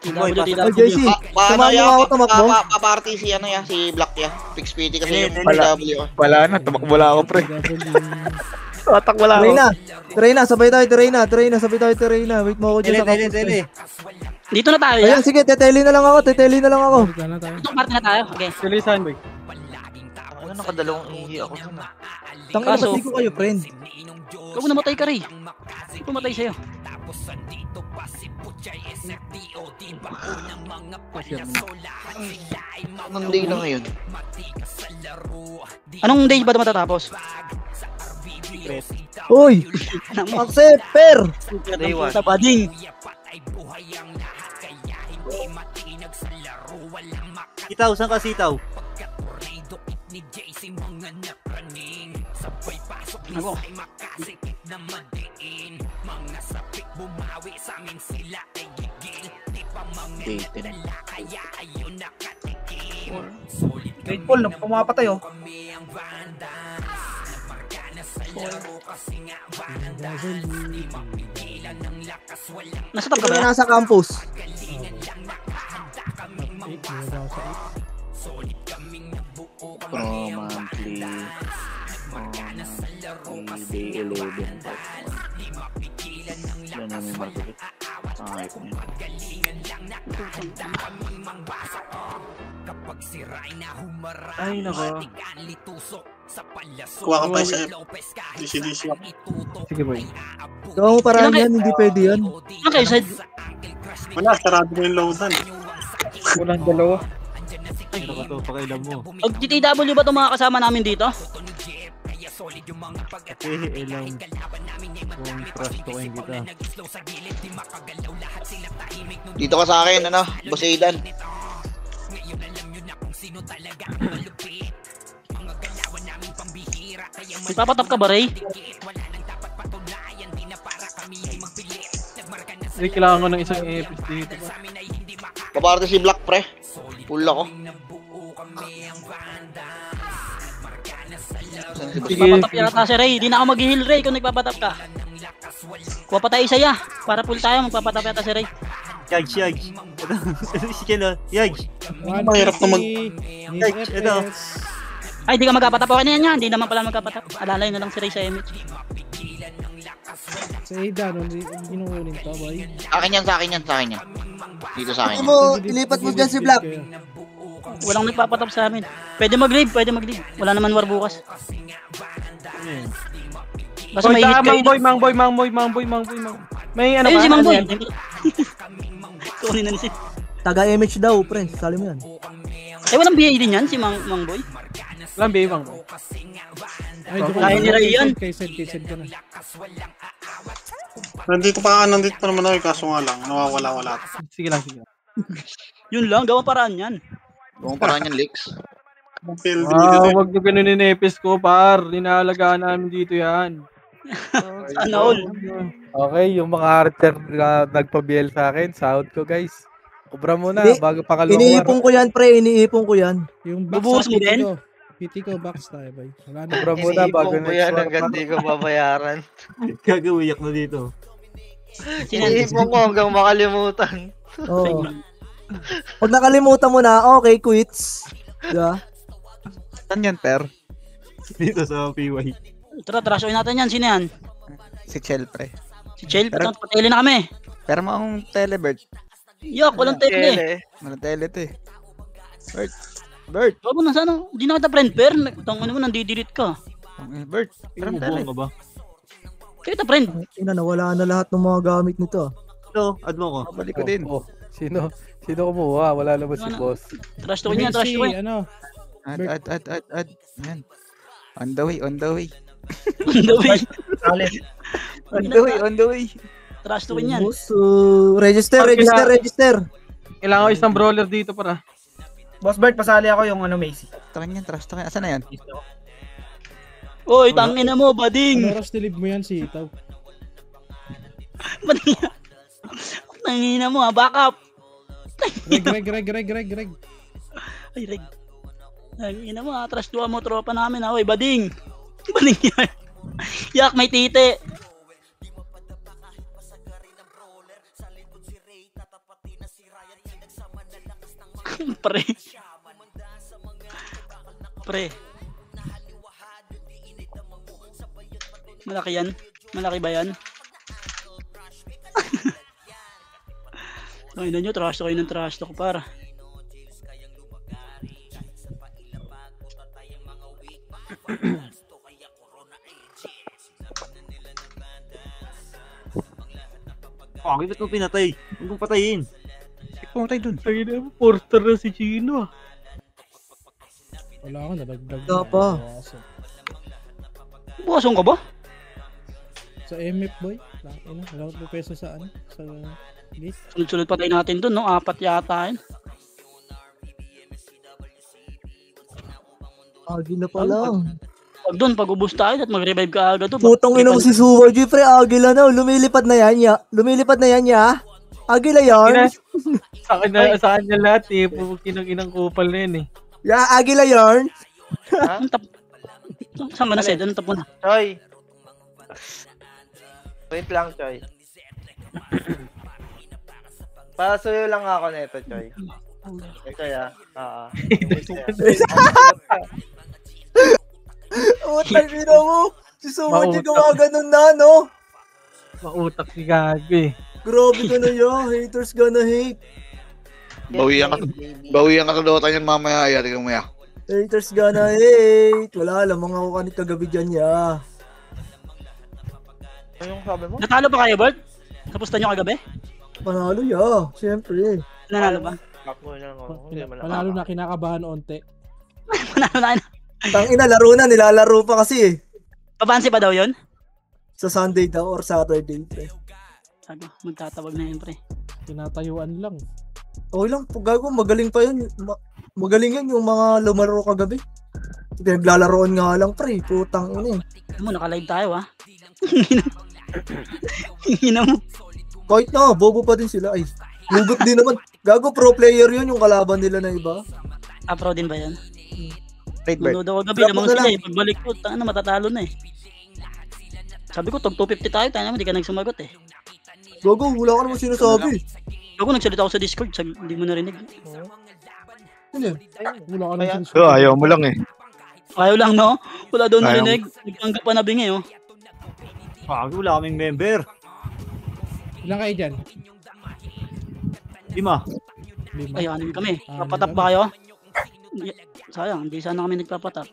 Boy, Ay, pasok. JC. Paano Samahan mo yan? nga ako tumakbo. Paparty si ano yan, si Black ya. Fix PT kasi Dili, yung dili. W. Wala na, tumakbo lang ako, pre. Tatak wala ako. Treyna, sabay tayo, Treyna, sabay tayo, Treyna. Wait mo ako dyan Dili, sa dili, campus. dili. Dito na tayo, Ayan, sige, teteli na lang ako. Itong party na tayo. Okay. Tulisan, boy. Ano, nakadalawang ihi ako. Tangina, ba't di ko kayo, friend? Ikaw namatay ka rin. Sino pumatay sa'yo? Anong day na ngayon? Anong day ba matatapos? Uy! Accept, per! Day 1. Sa bading. Sitaw, saan ka sitaw? Ako. Great Paul, pumapatay oh. Nasa tab ka ba? Ito na nasa campus. Monthly. Day 11. Yan na may market. Ay, ko niya. Ay, nako. Kuha ka pa sa DC ako. Sige, boy. Gawa mo paraan yan, hindi pwede yan. Okay, side. Wala, sarado mo yung loadan. Walang dalawa. Ay, naka to, pakialam mo. Mag-TTW ba itong mga kasama namin dito? Ilang kung trust ko kayo kita. Dito ka sa akin, ano? Boss Aidan. Magpapatap ka ba, Ray? Hindi, kailangan ko ng isang EFS dito. Paparty si Black, pre. Full ako. Magpapatap yata si Ray. Di na ako mag-heal, Ray, kung nagpapatap ka. Kuha pa tayo isa ya. Para full tayo, magpapatap yata si Ray. Yage, Yage. Ito, si Ken, Yage. Mahirap na mag... Yage, ito. Ay, di ka magpapatap. Okay na yan yan. Di naman pala magpapatap. Alalay na lang si Ray sa MH. Sa Aidan, hindi ginukunin to, boy. Sa akin yan. Dito sa akin Ano yan. mo, ilipat mo dyan si Black. Walang nagpapatap sa amin. Pwede mag-leave, Wala naman war bukas. Basta may hit kayo. Mangboy. May ano Ayun ka? si Mang Boy. Ano yan? Kunin na ni si. Taga MH daw, friend. Sali mo yan. Eh, walang BA din yan, si Mang Boy. Walang baby, Mang Boy. Ay, Kaya ni Ray yan. Kay Sed ka na. Nandito pa naman ako, kaso nga lang, nawawala-wala. Sige lang. Yun lang, gawang paraan yan. Kung parang yan, Lex. Building dito. Wag nyo ganun inepis ko, par. Linalagaan namin dito yan. Sana all. Okay, yung mga archer na nagpa-BL sa akin, sahod ko, guys. Kubra muna, Hindi, bago pakalawar. Iniipon ko yan, pre. Iniipon ko yan. Yung box Bubuhos mo din? PT ko, box tayo, boy. Wala na. Kubra muna, bago Iniipon ko yan hanggang di ko babayaran. Gagawiyak na dito. Iniipon ko hanggang makalimutan. Oo. Pag nakalimutan mo na, okay, quits. Diba? Saan yan, per? Dito sa PY. Tara, trashoin natin yan. Sino yan? Si Chel, pre. Si Chel, patili na kami. Pero maong telebird. Yok, walang tele. Walang tele to eh. Bird. Bago na sana, di na kita friend pair. Ano mo, nandidilit ka. Bird. Pero tele. Bubuong ka ba? Kaya kita friend. Ina, nawala na lahat ng mga gamit nito. Ito, add mo ko. Balik ko din. Sino kumuha? Wala naman si boss. Trash to yan, trash to yan. Ano? Add. Yan. On the way. On the way. On the way. Trash to yan. Register. Kailangan ko isang brawler dito para. Boss Bert, pasali ako yung Macy. Trash. Asan na yan? Oy, tangina mo, bading. Ano oras nilib mo yan si Itaw? Bading. Tangina mo, back up. Reg. Ay, Reg. Tangina mo, trash to mo tropa namin. Oy, bading. Bading yan. Yak, may tite. Pre. Pre. Malaki yan? Malaki ba yan? Ay, na nyo, trash to kayo ng trash to ko para. Bakit mo pinatay? Huwag mong patayin. Pumatay dun. Ay, porter na si Chino. Wala ako, nadagdag. Wala pa. Bukason ka ba? Sa MF boy. Wala ko peso sa ano? Sa gate. Sunod-sunod patay natin dun, no? 4 yata yun. Agi na pa lang. Pag dun, pag ubus tayo at mag-revive ka agad doon. Putong ina mo si Suwa G, pre. Agila na. Lumilipad na yan, ya. Lumilipad na yan, ya. Agila yarn. Sa kanya lahat eh. Kinang kupal na yun eh. Ya, agila yarn. Saan ka na, Sed? Anong tapo na? Choy. Wait lang, Choy. Pasuyo lang ako nito, Choy. Choy, Utang ina mo. Si Suwa G gawa ganun na, no? Mautak si Gago eh. Grabe ka na ya. Haters gonna hate. Bawian ka sa Dota niyan mamaya. Tingnan mo ya. Haters gonna hate. Wala, lamang ako kanit kagabi dyan, ya. ano yung sabi mo? Natalo ba kayo, Bert? Kapusta nyo kagabi? Panalo, ya. Siyempre. Nanalo ba? Panalo na, kinakabahan onte. Panalo na. Tangina, laro na. Nilalaro pa kasi eh. Papansi pa daw yun? Sa Sunday daw or Saturday, pre. Sabi, magtatawag na yun, pre. Tinatayuan lang. Okay lang, gago, magaling pa yun. Magaling yan yung mga lumaro kagabi. Pinaglalaroan nga lang, pre. Putang ina eh. Alam mo, naka-live tayo, ha? Hingina mo. Kahit na, bobo pa din sila. Ay, hugot din naman. Gago, pro player yun yung kalaban nila na iba. Pro din ba yan? Right, Bert. Nuno daw kagabi, Drop lamang mo na sila lang. eh. Pagbalik ko, matatalo na eh. Sabi ko, tag 250 tayo, tayo naman, di ka nagsumagot eh. Gago, wala ka naman sinasabi. Ako nagsalita ako sa Discord, hindi mo narinig. Ano yan? Wala ka naman So, ayaw mo lang eh. Ayaw lang, no? Wala daw Ayaw. narinig. Nagpanggap pa na bingi, oh. Bakit wala kaming member? Ilan kayo dyan? 5. 5. Ay, anim kami. Anim Papatap kami. ba kayo? Sayang, hindi sana kami nagpapatap.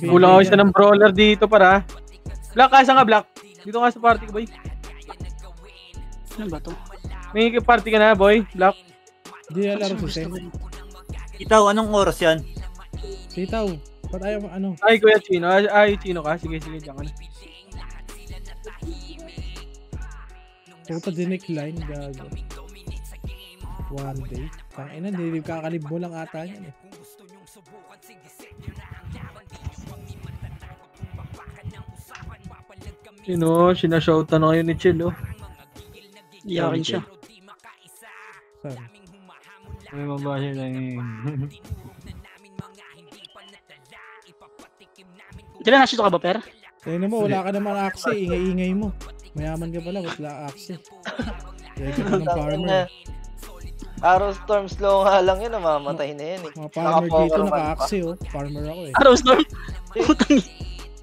Kulang ako isa ng brawler dito para. Black, kasa nga Black. Dito ka sa party ko, boy. Ano ba to? May party ka na, boy. Black. Hindi na laro si Sen. Itaw, anong oras yan? Sitaw. Ba't ayaw ano? Ay, Kuya Chino. Ay, Chino ka. Sige, diyan ka na. Puta dinecline, gago. One day. Tangina, hindi kakalib mo lang ata yan eh. Sinashoutan na ngayon ni Chill, oh. Iyakin siya. Saan? May mabasa lang eh. Dila na ka ba, Per? Tingnan mo, wala ka naman axe eh. Ingay-ingay mo. Mayaman ka pala, wala axe eh. Kaya ka pa ng farmer. Arrow Storm slow nga lang yun, namamatay na yun eh. Mga farmer dito, Naka-power man naka-axe oh. Farmer ako eh. Arrow Storm. Putang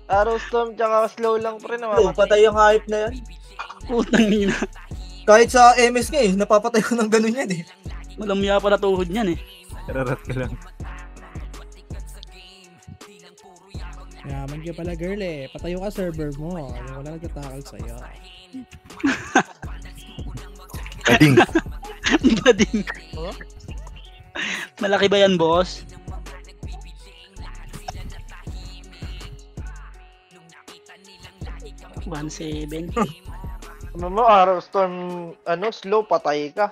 Arrow Storm tsaka slow lang pre, Oh, namamatay. patay yung hype na yan. Putang ina. Kahit sa MS nga eh, napapatay ko ng ganun yan eh. Walang miya pala tuhod niyan eh. Rarat ka lang. Mayaman ka pala girl eh. Patayo ka server mo. Yung wala nagtatakal sa'yo. Bading. Bading. Malaki ba yan, boss? $1.7. Ano mo, Arrow Storm, slow, patay ka.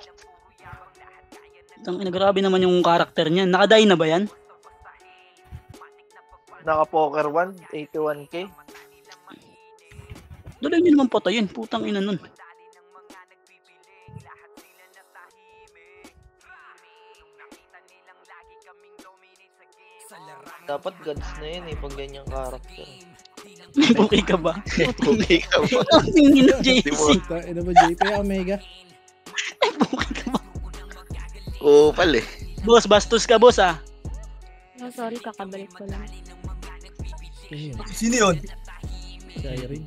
Grabe naman yung karakter niya. Naka-die na ba yan? Naka-poker 1, 81k. Dala nyo naman patayin. Putang ina nun. Dapat gods na yun eh, pag ganyang karakter. May buki ka ba? Okay ka ba? Ang tingin na JC. Ito ba JP Omega? May buki ka ba? Kupal eh. Boss, bastos ka boss ah. Oh, sorry, kakabalik ko lang. Sino yun? Si Irene.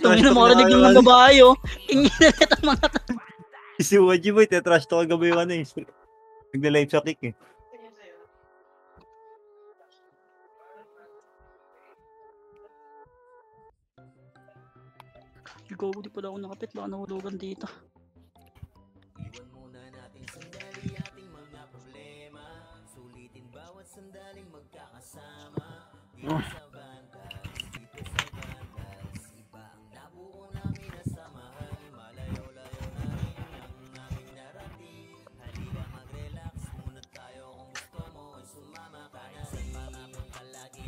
Tungin na makarinig ng mga babae oh. Inginalit ang mga Si Waji boy, tetrash to kagabi yung ano eh. Nagla-live sa kick eh. Ikaw, di pala ako nakapit. Baka nahulugan dito. Oh.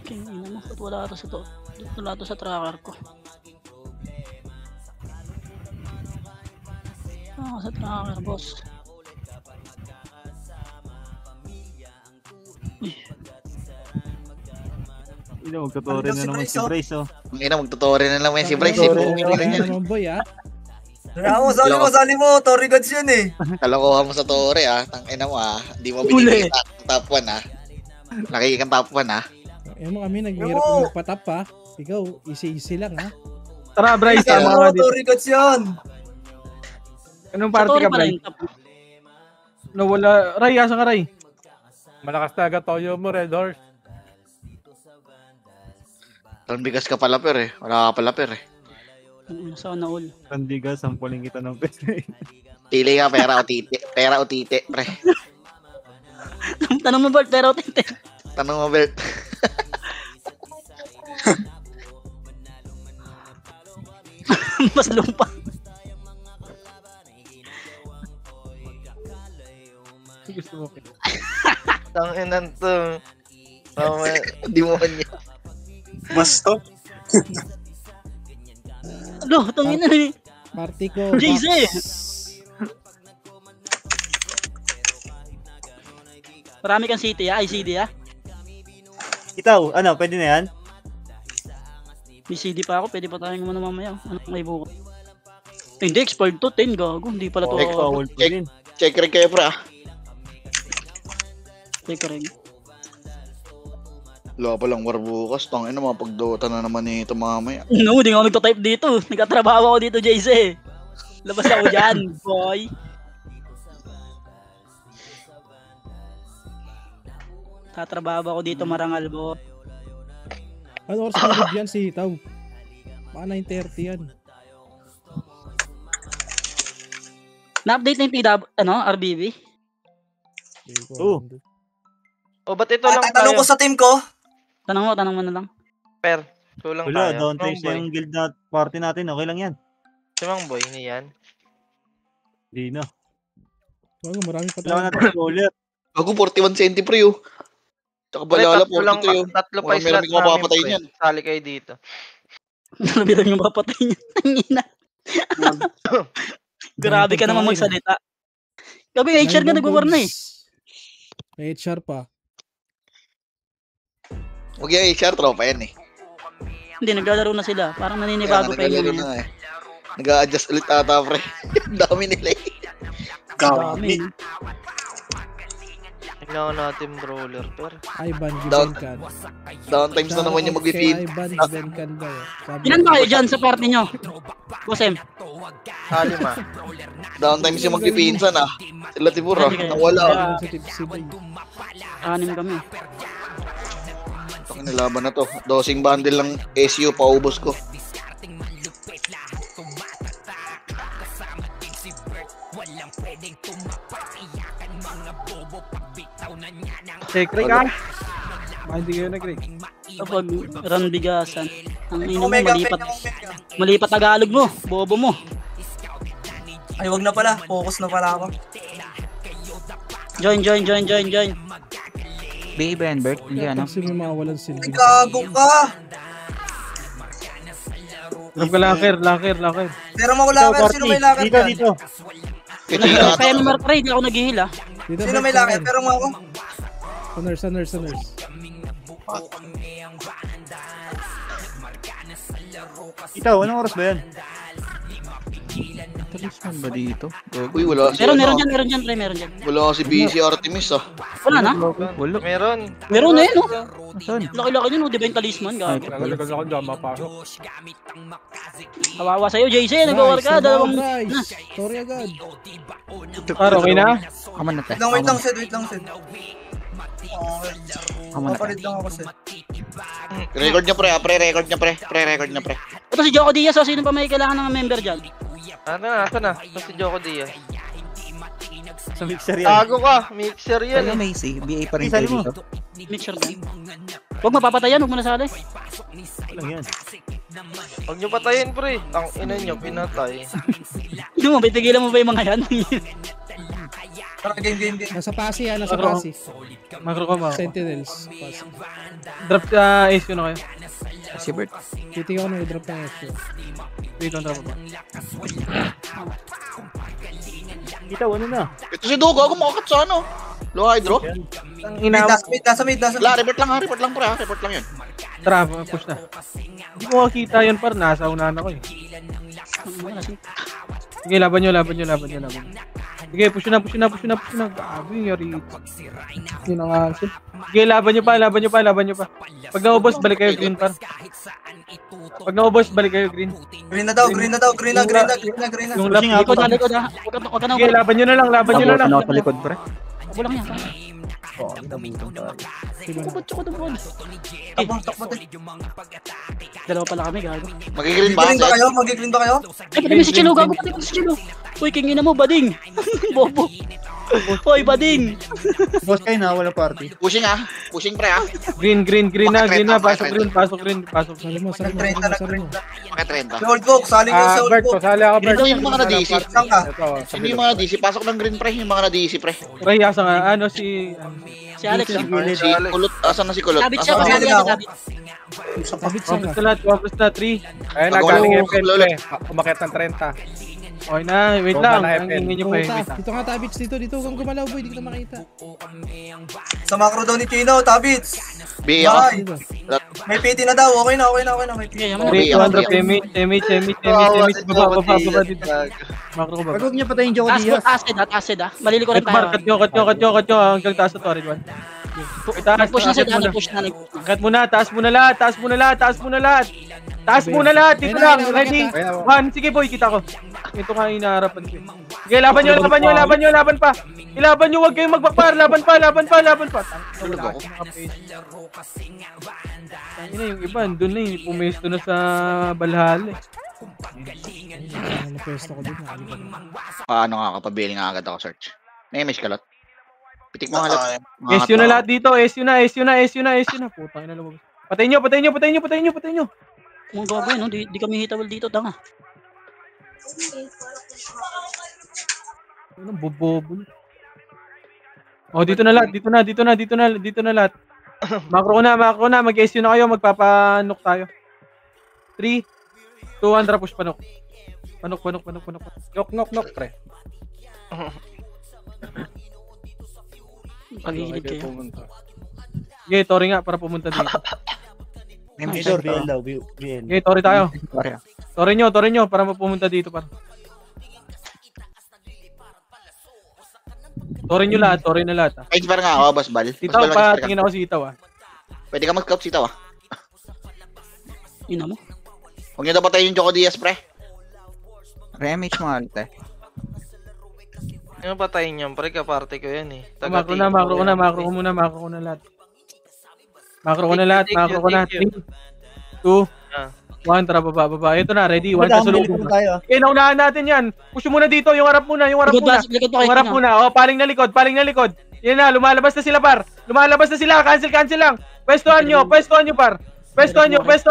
King ina mo, ba't wala to sa to? Wala to sa tracker ko. Sa tracker, boss. Magtuturi na naman si Bryce oh. Magtuturi na naman si Bryce. Naman boy ah. Sali mo, Tory Gods yun eh. Kalokohan mo sa Tore ah. Tangina mo ah. Hindi mo binigay ang top 1 ah. Nakikita top 1 ah. Yan mo kami, naghihirap kami magpatap pa. Ikaw, easy lang ha. Tara, Bryce, tama ka dito. Tory Gods yun. Anong party ka, Bryce? Nawala. Ray, asa ka, Ray? Malakas talaga toyo mo, Red Horse. Bigas ka pala per eh. Wala ka pala per eh. Sana all. Tandiga, sampulin kita ng peste. Pili ka, pera o tite. Pera o tite, pre. Tanong mo Bert, pera o tite? Tanong mo Bert. Mas lumpa. Gusto mo kayo. Tanginan to. Di mo man yan. Basto. Alo, tangin na eh. Party ko. JZ! Marami kang city ah, ICD ah. Ikaw, ano, pwede na yan? May CD pa ako, pwede pa tayong umano mamaya. Ano may buko? Hindi, expired to, 10 gago. Hindi pala to. Check rin kayo pre ah. Check rin. Wala pa lang war bukas. Tangina mga pagdota na naman ito mamaya. No, hindi nga ako nagto-type dito. Nagkatrabaho ako dito, JZ. Labas ako dyan, boy. Tatrabaho ako dito, marangal bo. Ano oras na yan si Hitaw? Baka 9:30 yan. Na-update na yung TW, RBB? Oo. O, ba't ito lang Tatanong ko tayo? sa team ko. Tanong mo na lang. Per, kulang Wala, tayo. down tayo sa yung guild na party natin. Okay lang yan. Si Mang Boy, hindi yan. Di na. Bago, marami pa Wala tayo. natin roller. Ako 41 centi pre oh. Tsaka balala Tatlo lang, 42 yun. tatlo pa yung Marami slot kang mapapatay namin, niyan. pre. Sali kayo dito. Nalabitan yung mapatay niya. Tangina. Grabe ka naman magsalita. Gabi, HR ka nag-war na eh. May HR pa. Huwag yung HR, tropa yan eh. Hindi, naglalaro na sila. Parang naninibago pa yun. Nag-a-adjust ulit ata pre. Dami nila eh. Dami. Kailangan natin brawler, per. Ivan, Down. Givenkan. Downtimes na naman yung mag-pin. Ivan, Givenkan daw. Ilan ba kayo dyan sa party nyo? Bosem. Sali ma. Downtimes yung mag-pinsan ah. Sila tibura. Nawala. Anim kami. Ang nilaban na to. Dosing bundle lang SU paubos ko. Check rin ka. Baka hindi kayo nag-rig. Kapag run bigasan. Ang ino mo, malipat Tagalog mo. Bobo mo. Ay, wag na pala. Focus na pala ako. Join. Baby and Bert, hindi ano? Kasi may mawalan sila. Ay, gago ka. Grab ka locker. Pero makulakir. Sino may lakir dyan? Dito. Kaya number 3, di ako naghihil ah. Sino may lakir? Pero mo ako. Sa nurse. Ikaw, anong oras ba yan? Talisman ba dito? Uy, wala si Meron dyan, pre, meron dyan. Wala si BC Artemis ah. Wala na? Wala. Meron. Meron na yun, no? Saan? Laki-laki yun, no? Di ba yung talisman, gago? Talagang ako dyan mapasok. Kawawa sa'yo, JC, nag-war ka, dalawang... Guys, sorry agad. Okay na? Kaman na tayo. Wait lang, Sed. Kaman na tayo. Papalit lang ako, Sed. Record niya pre, pre-record niya pre. Pre-record niya pre. Ito si Joko Diaz, o sino pa may kailangan ng member dyan? Asa na? Ito si Joko Diaz. Sa mixer yan. Tago ka, mixer yan Ano eh. Macy? BA pa rin Isa tayo mo. dito. Mixer ba? Huwag mapapatayan, huwag mo nasali. Walang yan. Huwag nyo patayin pre. Ang ina nyo, pinatay. Hindi mo, bitigilan mo ba yung mga yan? Tara, game. Nasa pasi ha, nasa pasi. Macro ko mo. Sentinels. Pasi. Drop sa ace yun na kayo. Si Bert. Titingnan ko na i-drop ng FQ. Wait, on drop pa. Kita, ano na? Ito si Dugo, kumakat sa ano? Low hydro? Ang Mid, ina nasa mid. Wala, report lang pre ha. Report lang yun. Tara, push na. Hindi ko makikita yun par, nasa unahan ako eh. Sige, laban nyo. Sige, push na. Gabi yung yari ito. Yun ang asin. Sige, laban nyo pa. Pag naubos, balik kayo green par. Pag naubos, balik kayo green. Green na daw. Green na. Yung lap, Likod na. Huwag ka na. sige, laban nyo na lang. Ano ako sa likod, pre? Abo lang yan. Takbo. Dalawa pala kami, gago. Magigreen ba? Mag-green ba kayo? Ay, patay mo si Chilo, gago, patay mo si Chilo. Uy, kingin mo, bading. Bobo. Hoy, bading. Boss kayo na, wala party. Pushing pre ha. Green na. Pasok green. Sali mo. Pakitrenta. Old Coke, saling yung sa Old Bert, Coke. sali ako, Bert. Ito yung mga na-DC. Saan ka? Hindi yung mga na-DC. Pasok ng green pre. Yung mga na-DC pre. Pre, asa nga, ano si... Si Alex. Si Kulot. Asan na si Kulot? Sabit siya, Asan na? kasali yan, sabit. Tabit siya Compres ka. na lahat, compres na, 3. Ayun na, Ako, galing ako, FL lolo. pre. Umakit ng 30. Okay na, wait Bomba lang. na Ang FL. ingin nyo pa eh. Wait lang. Dito nga Tabits, dito. Huwag kang gumalaw boy, di kita makita. Sa macro daw ni Chino, Tabits. B ako. Bye. May PT na daw. Okay na. May PT. Okay, yaman na. 3, 200, damage, baba dito. Macro ko ba? Wag niya patayin Joko Diaz. Acid, Malili ko rin tayo. Cut nyo, hanggang taas na to, Red 1. Push na siya, push na. Cut muna, taas muna lahat. Dito lang, ready? 1, sige boy, kita ko. Ito ka inaarapan ko. Sige, laban pa. Ilaban nyo, huwag kayong magbakpar. Laban pa. Tangina yung iba, doon na yung pumesto na sa Valhalla. Ano pwesto ko dun, nakalimutan ko. Paano nga kapabili nga agad ako search? May image kalot. Pitik mo halat. SU na lahat dito, SU na. Putang ina lumabas. Patayin nyo. Mga gago yun, no? Di kami hitable dito, tanga. Ano, bobobo. Oh, dito na lahat. Macro ko na, mag-SU na kayo, magpapanok tayo. 3, 2, 1, push panok. Panok. Knock, pre. Pagigilid kayo. Sige, Tori nga para pumunta dito. Major, BL daw, BL. Okay, Tori tayo. Sorry. Tori nyo para mapumunta dito para. Tori na lahat. Page bar nga ako, Boss Bal. Sitaw pa, tingin ako sitaw ah. Pwede ka mag-scout sitaw ah. Ina mo. Huwag niyo daw patayin yung Joko Diaz pre. Remage mo alit eh. Ano patayin yan? Pre, kaparte ko yan eh. Macro ko muna lahat. Macro ko na. 3, 2, 1, tara baba. Ito na, ready. 1 kasulubong. Okay, naunahan natin yan. Push muna dito, yung harap muna. Yung harap muna. Oh, paling na likod. Yan na, lumalabas na sila par. Cancel lang. Pwestuhan nyo par. Pwestuhan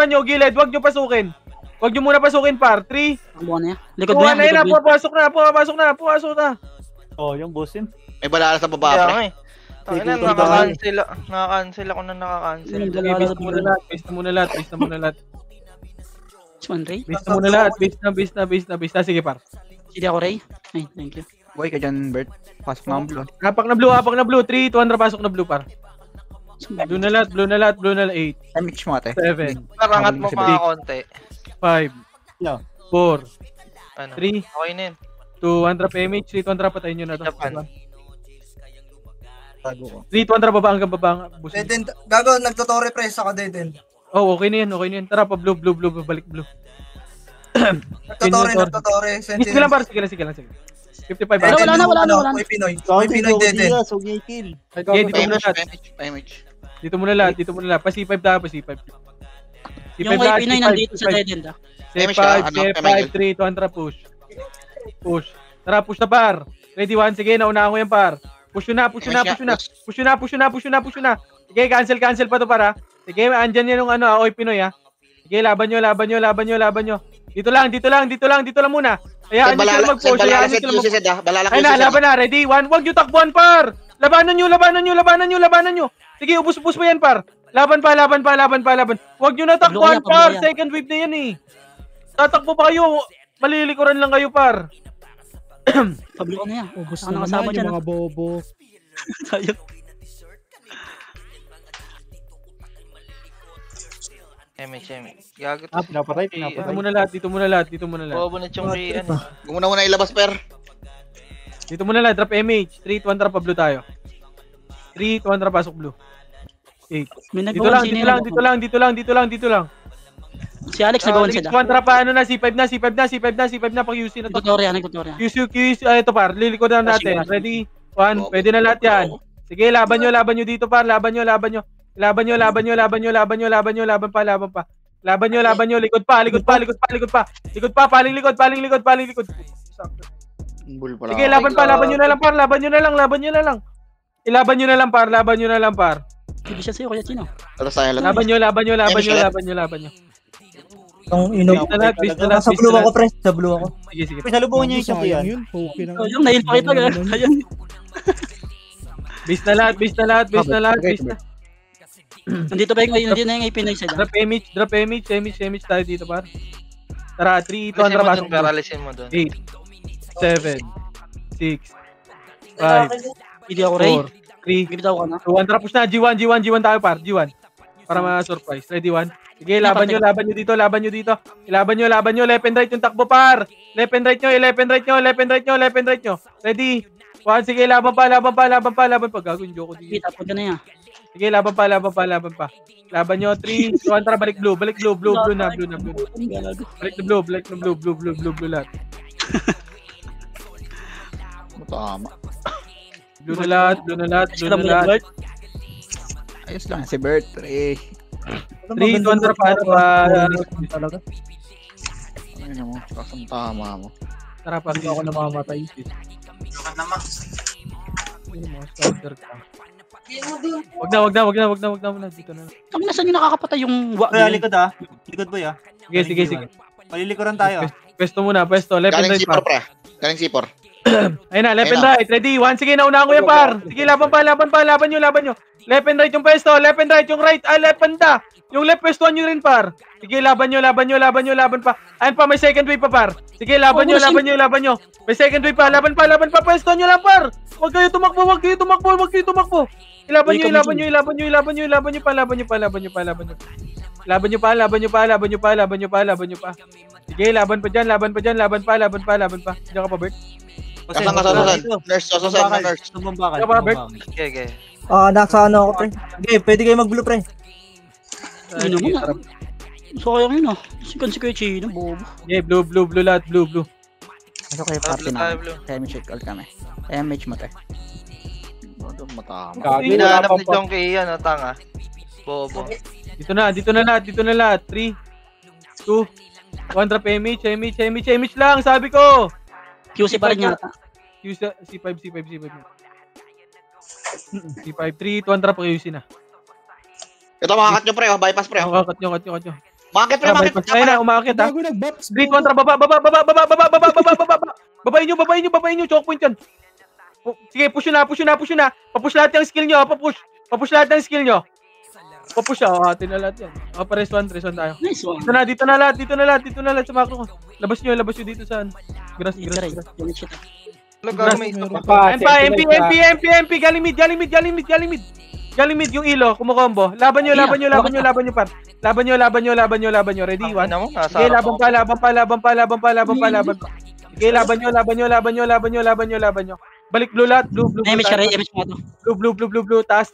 nyo, gilid. Huwag nyo pasukin. Huwag nyo muna pasukin par. 3, Buwan na yan. Likod mo yan. Pumasok na. Oh, yung bossin. May balala sa baba Kaya pre. nga eh. Tangina, nakakancel ako na nakakancel. Base na muna lahat. Ray? Base na. Sige par. Sige ako, Ray. Ay, thank you. Boy ka dyan, Bert. Pasok na ang blue. Hapak na blue. 3, 2, 1, pasok na blue par. Blue na lahat. 8, Remage mo ate. 7, Parangat mo pa konti. 5, No. 4, Ano? 3, Okay na yun. 2, 1 trap MH, 3, 2, 1 trap, patayin nyo na to. Japan. 3, 2, 1 trap, baba hanggang baba. Dead end. Gago, nagtotore pre, saka dead end. Oh, okay na yan. Tara pa, blue, balik blue. Nagtotore. Sige lang, par, sige lang. 55. Wala na. May Pinoy. May Pinoy dead end. Okay, dito muna lahat. Pa C5 tayo, pa C5. Yung kay Pinoy nandito sa dead end. C5, 3, 2, 1 trap, push. Tara, push na par. Ready, 1, sige, naunahan ko yan par. Push na. Sige, cancel pa to para. Sige, andyan yan yung Oy Pinoy ha. Sige, laban nyo. Dito lang muna. Hayaan nyo sila mag-push. Ay na, laban na. Ready, 1, wag nyo takbuhan par. Labanan nyo. Sige, ubus mo yan par. Laban pa. Wag nyo na takbuhan par. Second wave na yan eh. Tatakbo pa kayo. Malilikuran lang kayo par. Pablo ko na yan. Ubus na naman yung mga bobo. Sayang. Gagot. Pinapatay. Dito muna lahat. Bobo na chong Rian. Muna ilabas, per. Dito muna lahat. Drop MH. 3, 2, 1 trap pa blue tayo. 3, 2, 1 trap pasok blue. 8. Dito lang. Si Alex nagawan siya. 1 trap pa, C5 na, pag UC na to. Nagtutorya. QC, ito par, lilikodan natin. Ready? 1, pwede na lahat yan. Sige, laban nyo dito par, laban nyo. Laban nyo, likod pa. Paling likod. Sige, laban nyo na lang par. Ilaban nyo na lang par. Hindi siya sa'yo, Kuya Chino. Laban nyo. Yung inom. Bis na lahat. Sa blue ako, pre. Sa blue ako. Sige. Salubungan nyo yung champ yan. Yung nail pa kita. Ayun. Bis na lahat. Nandito ba yung Pinoy sila? Drop MH tayo dito par. Tara, 3, 2, 1 trap pasok. Paralisin mo doon. 8, 7, 6, 5, Hindi ako Ray. 3, Bibitaw ko na. 2, 1 trap push na. G1 tayo par. G1. Para ma-surprise. Ready, 1. Sige, laban nyo dito. Laban nyo. Left and right yung takbo par. Left and right nyo. Ready? 1, sige, laban pa. Gago yung joke ko dito. Tapos ka na yan. Sige, laban pa. Laban nyo, 3, 2, 1 tara, balik blue na. Balik na blue lahat. Tama. Blue na lahat. Ayos lang si Bert, pre. 3, 2, 1 tara, para. Ayun mo, kasang tama mo. Tara, pag ako namamatay. Wag na. Dito na. Ang nasan yung nakakapatay yung Likod Likod boy ah. Sige. Malilikuran tayo. Pwesto muna. Left and right par. Galing C4. Ayun na, left and right. Ready? 1, sige, naunahan ko yan par. Sige, laban nyo. Left and right yung pwesto. Left and right yung right. Left banda. Yung left pwestuhan nyo rin par. Sige, laban pa. Ayun pa, may second wave pa par. Sige, laban nyo. May second wave pa. Laban pa. Pwestuhan nyo lang par. Huwag kayo tumakbo. Ilaban nyo pa. Sige, laban pa dyan. Diyan ka pa, Bert. Kasang ka nurse. Diyan ka pa, Bert. Okay. Nasa ako, pre. Okay, pwede kayo mag-blue, pre. Ano mo na? Sayang yun Si Kuya Chino, bobo. Yeah, blue lahat, blue. Ito kayo party na. MH call kami. MH mo tayo. Matama. Hinahanap ni John kay yan, tanga. Bobo. Dito na lahat. 3, 2, 1 drop MH lang, sabi ko. QC pa rin yata. C5. C5, 3, 2, 1 drop QC na. Ito makakat nyo pre, bypass pre. Kakat nyo. Makakit pre, makakit. Ayun na, umakakit ha. 3, 2, 1 drop, baba. Babayin nyo, choke point yan. Sige, push na. Papush lahat yung skill nyo, papush lahat ng skill nyo. Papush atin na lahat yan. Pares 1 tayo. Nice one. Dito na lahat sa macro ko. Labas nyo dito sa grass. MP, galing mid yung ilo, kumukombo. Laban nyo par. Laban nyo. Ready, 1. Okay, laban pa. Okay, laban nyo. Balik blue lahat, blue. Damage ka rin, damage mo ito. Blue. Taas,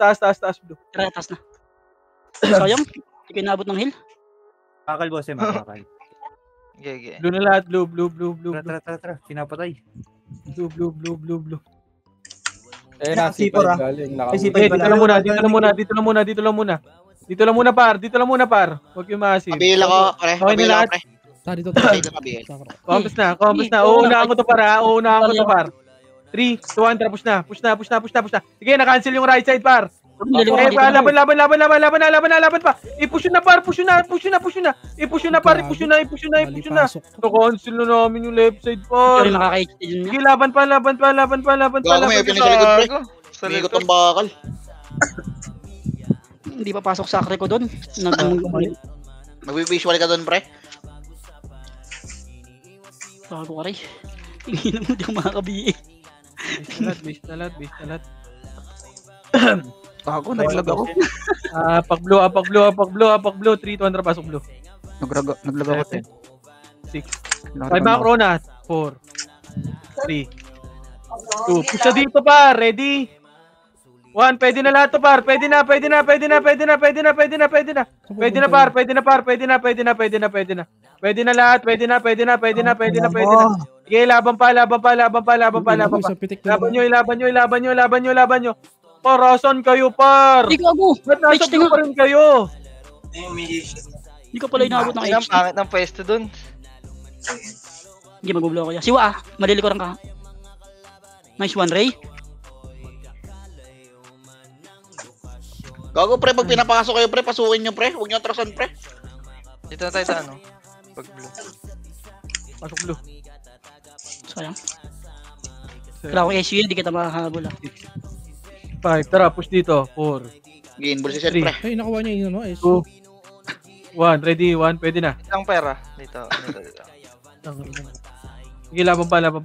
blue. Tara, taas na. Sayang, hindi ko inaabot ng heal. Makakal, boss, makakal. Gege. Blue na lahat, blue. Tara. Pinapatay. Blue. Eh, na, C4 ah. Dito lang muna. Dito lang muna, par. Huwag yung massive. Kabila ko, pre. Okay na lahat. Dito. Compass na. Uunahan ko to, par. 3, 2, 1, tara, push na. Sige, na-cancel yung right side, par. Okay, laban pa. I-push na, par. Push na. Na-cancel na namin yung left side, par. Sige, laban pa. Gago, may open sa likod, pre. Umigot ang bakal. Hindi pa pasok sakre ko doon. Mag-visual ka doon, pre. Bago ka rin. Tingin mo, di ako makakabihi. Base na lahat. Ako, naglag ako. Apak blue. 3, 2, 1, pasok blue. Naglag ako. 6. 5 macro na. 4. 3. 2. Push dito, par. Ready? 1, pwede na lahat to, par. Pwede na, par. Pwede na lahat. Sige, laban pa. Laban nyo. Parasan kayo, par. Hindi ko ako. Ba't nasa blue pa rin kayo? Hindi ko pala inaabot ng Ang pangit ng pwesto dun. Hindi mag-blow ako yan. Siwa madali ko rin ka. Nice one, Ray. Gago, pre, pag pinapasok kayo, pre, pasukin nyo, pre. Huwag nyo atrasan, pre. Dito na tayo sa ano? Pag blue. Pasok blue. Sayang. Kailangan ko SU, hindi kita makahabol. 5, tara, push dito. 4. Ginball si Seth, pre. Ay, nakuha niya yun, no? 2. 1, ready, 1, pwede na. Isang pera. Dito. Sige, laban pa. Laban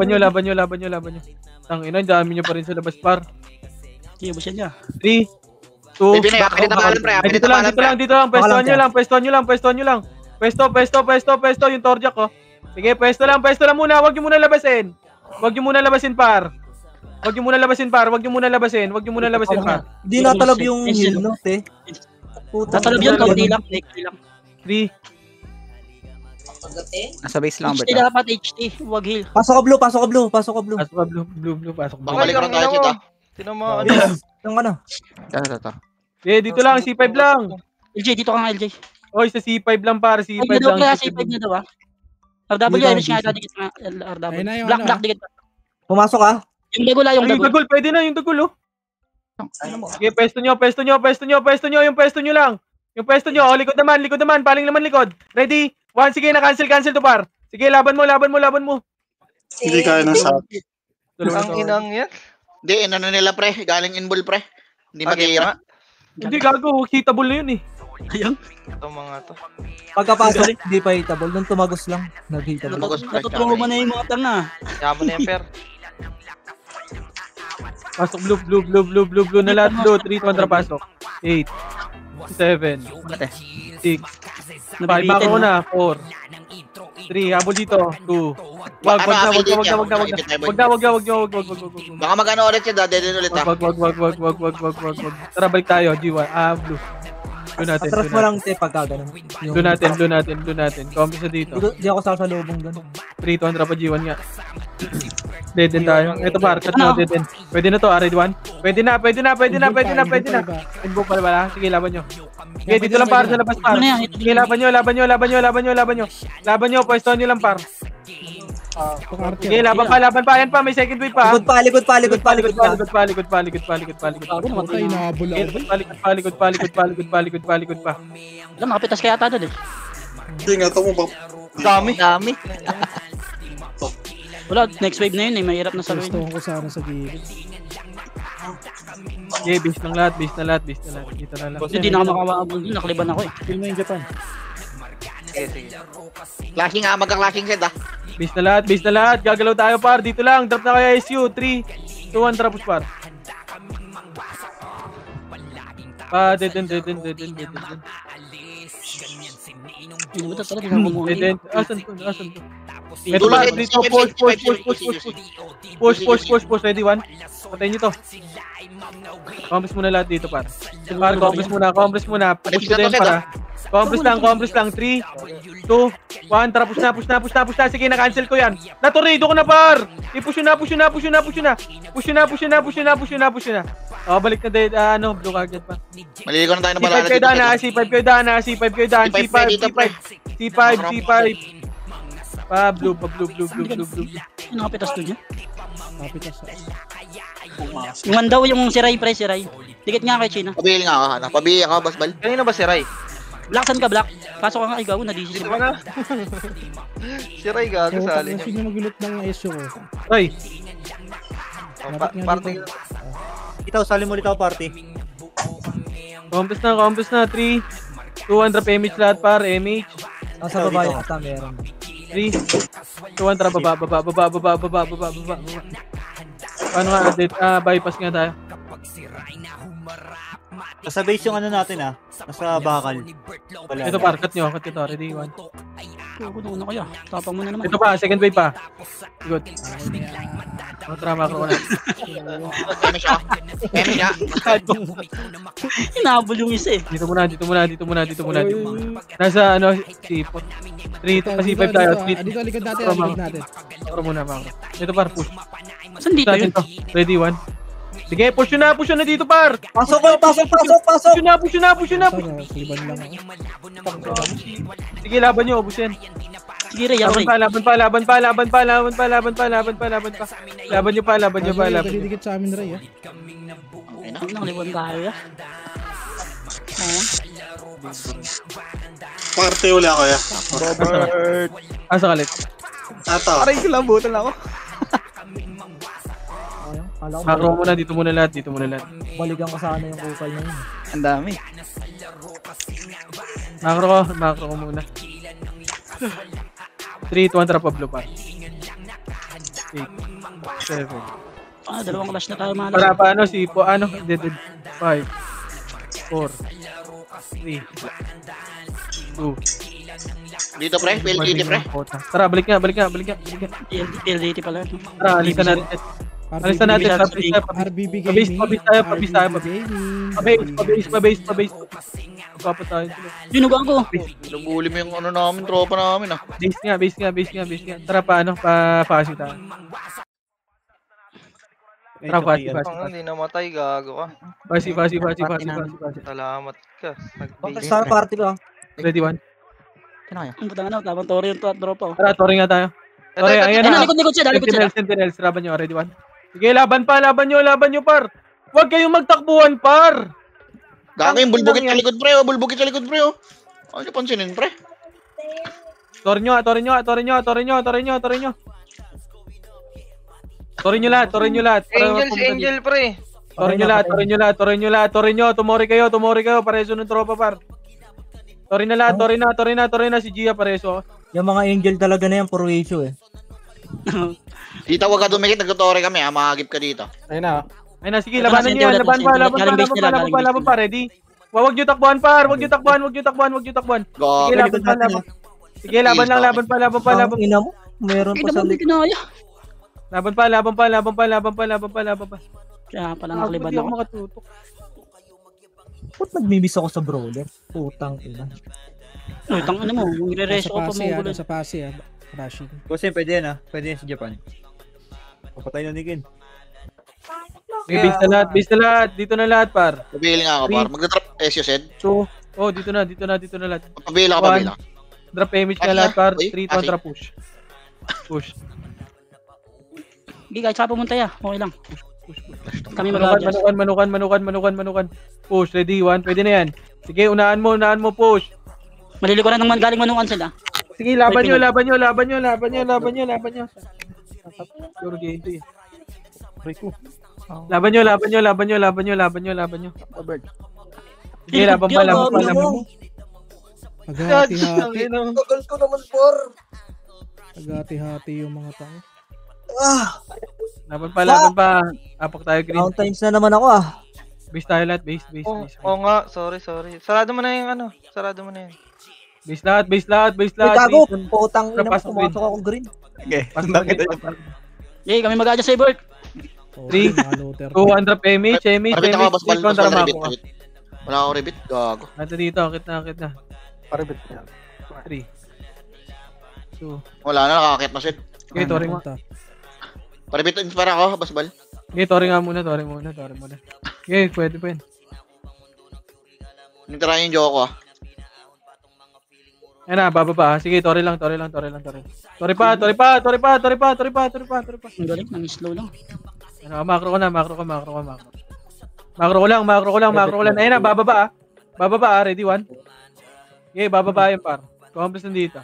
nyo. Tangina, dami nyo pa rin sa labas, par. Sige, busyan niya. 3, 2, dito lang. Pwesto nyo lang. Pwesto, yung torjak ko. Sige, pwesto lang muna. Huwag nyo muna labasin, par. Huwag nyo muna labasin, par. Hindi natalab yung heal, no, te? Natalab yun, kaunti lang. 3. Nasa base lang, HT dapat, HT. Huwag heal. Pasok ka blue. Blue. Baka likuran tayo, Seth, ah. Tinamaan. Yung ano? Ito. Dito lang, C5 lang. LJ, dito ka nga, LJ. Oy, sa C5 lang, par. C5 Ay, lang. kaya C5 na daw, ah. RW, ayos nga, dikit nga. RW. Black, dikit. Pumasok ka? Yung dagol, Pwede na, yung dagol, oh. Sige, pwesto nyo. Yung pwesto nyo lang. Oh, likod naman. Paling naman likod. Ready? 1, sige, na-cancel to, par. Sige, laban mo. Hindi kaya na sa... Ang inang yan. Hindi, inano nila, pre. Galing inball, pre. Hindi matira. Hindi, gago. Hitable na yun, eh. Ayun. Ito mga to. Pagkapasok, hindi pa hitable. Nung tumagos lang, nag-hitable. Natutroma na yung mga tanga. Yaman na yung per. Pasok blue na lahat. Blue, 3, 2, 1, pasok. 8, 7, 6, 5, bako na. 4, 3, habol dito. 2. Wag na. Baka mag-ano ulit siya, dadedin ulit, ah. Wag. Tara, balik tayo. G1. Blue. Blue natin. Atras mo lang, te, pagka ganun. Blue natin. Compis na dito. Di ako sasalubong ganun. 3, 200 pa G1 nga. Dead end tayo. Ito, par. Cut mo, dead end. Pwede na to, ready 1. Pwede na. Inbo pala ba? Sige, laban nyo. Sige, dito lang, par. Sa labas, par. Sige, laban nyo. Pwesto nyo lang, par. Sige, laban pa. Ayan pa, may second wave pa. Likod pa. Likod pa. Patay, nahabol ako. Palikod pa. Alam, makapitas kaya ata doon, eh. Hindi nga, ito mo ba? Dami. Wala, next wave na yun, eh. Mahirap na saluhin. Gusto ko sana sa gilid. Okay, base na lahat. Dito na lang. Hindi na ako makawabol doon, nakaliban ako, eh. Kill na yung Japan. Sige. Clashing, ah. Magka-clashing, Seth, ah. Base na lahat. Gagalaw tayo, par. Dito lang. Drop na kaya SU. 3, 2, 1, drop, par. Dead end. Hindi mo ito talaga kumuha. Asan to? Ito ba? Dito, push. Ready, one. Patayin nyo to. Compress muna lahat dito, par. Compress muna. Push ko din, para. Compress lang. 3, 2, 1. Tara, push na. Sige, na-cancel ko yan. Natornado ko na, par. I-push na. Push na. Balik na din, blue card pa. Maliligo na tayo na balala C5 kayo daan. C5. Pa, blue. Nakapitas doon yan. Kapitas. Yung daw yung si Ray, pre, si Ray. Dikit nga kay China. Pabili nga ako. Pabili ako, Boss Bal. Kanina ba si Ray? Blacksan ka, Black. Pasok ka nga, ikaw, na-DC Dito ka na. Si Ray gago sa alin. Sino magulot ng SU ko? Ray. Party. Itaw, sali mo ulit ako party. Compress na. 3, 2, 1. Drop MH lahat, par. MH. Nasa baba yung ata meron. 3, 2, 1. Tara, baba. Paano nga, bypass nga tayo. Nasa base yung natin nasa bakal. Ito par, cut nyo. Ready, 1. Ano kaya? Tapang mo na naman. Ito pa, second wave pa. Good. Tara, macro ko na. Hinabol yung isa eh. Dito muna. Nasa, C4. 3, C5 tayo. Dito, likod natin. Macro muna. Ito par, push. Saan dito yun? Ready, 1. Sige, push na dito, par. Pasok. Push na. Liban lang ako. Sige, laban nyo, ubus yan. Sige, Ray, ako Ray. Laban pa. Laban nyo pa. Didikit sa amin, Ray. Nakaliwan tayo, Parte uli ako, ya. Robert. Asa kalit. Ato. Aray ko lang, buto lang ako. Macro muna, dito muna lahat. Balikan ko sana yung kukal na yun. Ang dami. Macro ko muna. 3, 2, 1, trap blue par. 8, 7. Dalawang clash na tayo, malas. Para paano, dead. 5, 4, 3, 2. Dito, pre. PLDT, pre. Tara, balik nga. PLDT pala. Tara, alisan natin. RBB Gaming. Pabase tayo. Pabase. Papa tayo. Dinugan ko. Nabuli mo yung namin, tropa namin Base nga. Tara, pa-fasi tayo. Tara, fasi. Hindi namatay, gago ka. Fasi. Salamat ka. Compress sana party ko. Ready, 1. Sino kaya? Ang putang tabang Tori yung tropa. Tara, Tori nga tayo. Tori, ayan na. Likod siya. Sentinels, raban nyo. Ready, 1. Sige, laban nyo, par. Huwag kayong magtakbuhan, par. Gago yung bulbugit sa likod, pre. Bulbugit sa likod, pre. Ano nyo pansinin, pre? Tori nyo lahat. Angel, pre. Tori nyo. Tumori kayo. Pareso ng tropa, par. Tori na. Si Gia, pareso. Yung mga angel talaga na yan, puro issue eh. Dito wag ka dumikit, nagtutore kami mahagip ka dito. Ayun na, sige, labanan nyo yan. Laban pa, ready? Huwag nyo takbuhan, par. Huwag nyo takbuhan. Go. Sige, laban pa. Ina mo, meron pa sa likod. Laban pa. Kaya pala nakaliban ako. Makatutok. Ba't nagmimiss ako sa brawler? Putang ina. Tang ano mo, magre-reso ko pa mo. Sa pasi, Rashid. Kasi pwede yan Pwede yan sa Japan. Papatay na ni Ken. Okay, base na lahat. Dito na lahat, par. Pabili nga ako, par. Magda-drop SU said. So, dito na lahat. Pabili ka. Drop image na lahat, par. 3, 2, 1, push. Hindi, kahit saan pumunta ya. Okay lang. Kami mag-adjust. Manukan. Push, ready, 1. Pwede na yan. Sige, unahan mo, push. Malilikuran ng galing manukan sila. Sige, laban nyo. Puro game to eh. Laban nyo. Sige, laban pa. Maghati-hati. Tagal ko naman, por. Maghati-hati yung mga tao. Laban pa. Apak tayo green. Mountains na naman ako Base tayo lahat, base. Oo nga, sorry. Sarado mo na yung Base lahat, base lahat, base Ay, lahat. gago. Putang ina mo, Pasok green. pumasok ako green. Okay. Pasok Bakit? green. Okay, kami mag-adjust sa Bert. Okay, 3, mga looter. 2, Andra Pemi, Chemi, Parabit Chemi, ako, boss bal. Boss bal, Chemi, rebit, rebit. Wala ako rebit. Gago. Nata dito, akit na. Paribit. 3, 2, Wala na, nakakakit na Sid. okay, Tori mo. Paribit, inspire ako, boss bal. Okay, Tori nga muna, Tori muna. Okay, pwede pa yun. Nintira yung Joko ah. Ayan na, bababa. Sige, Tori lang. Tori pa. Ang galing, nang slow lang. Ano, makro ko lang. Ayan na, bababa. Ready, 1. Okay, bababa yung par. Complex nandito.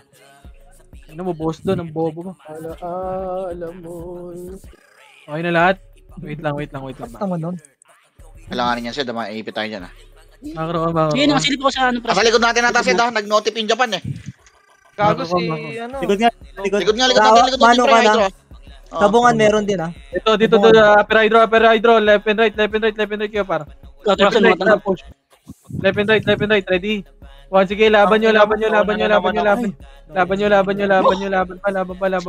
Ano mo, boss doon, ang bobo mo. Alam mo. Okay na lahat? Wait lang. Tama nun. Kailanganin niya Sid, maipit tayo dyan ah. Makro. Sige, nakasilip ako sa ano. Sa likod natin nata Sid ah, nag-notif in Japan eh. Gago si, Mako. ano. Likod nga. Likod natin, Mano ka Hydro. na. Sabungan meron din ah. Dito, upper hydro, left and right kayo par. Left and right, ready? 1, sige, laban nyo. Laban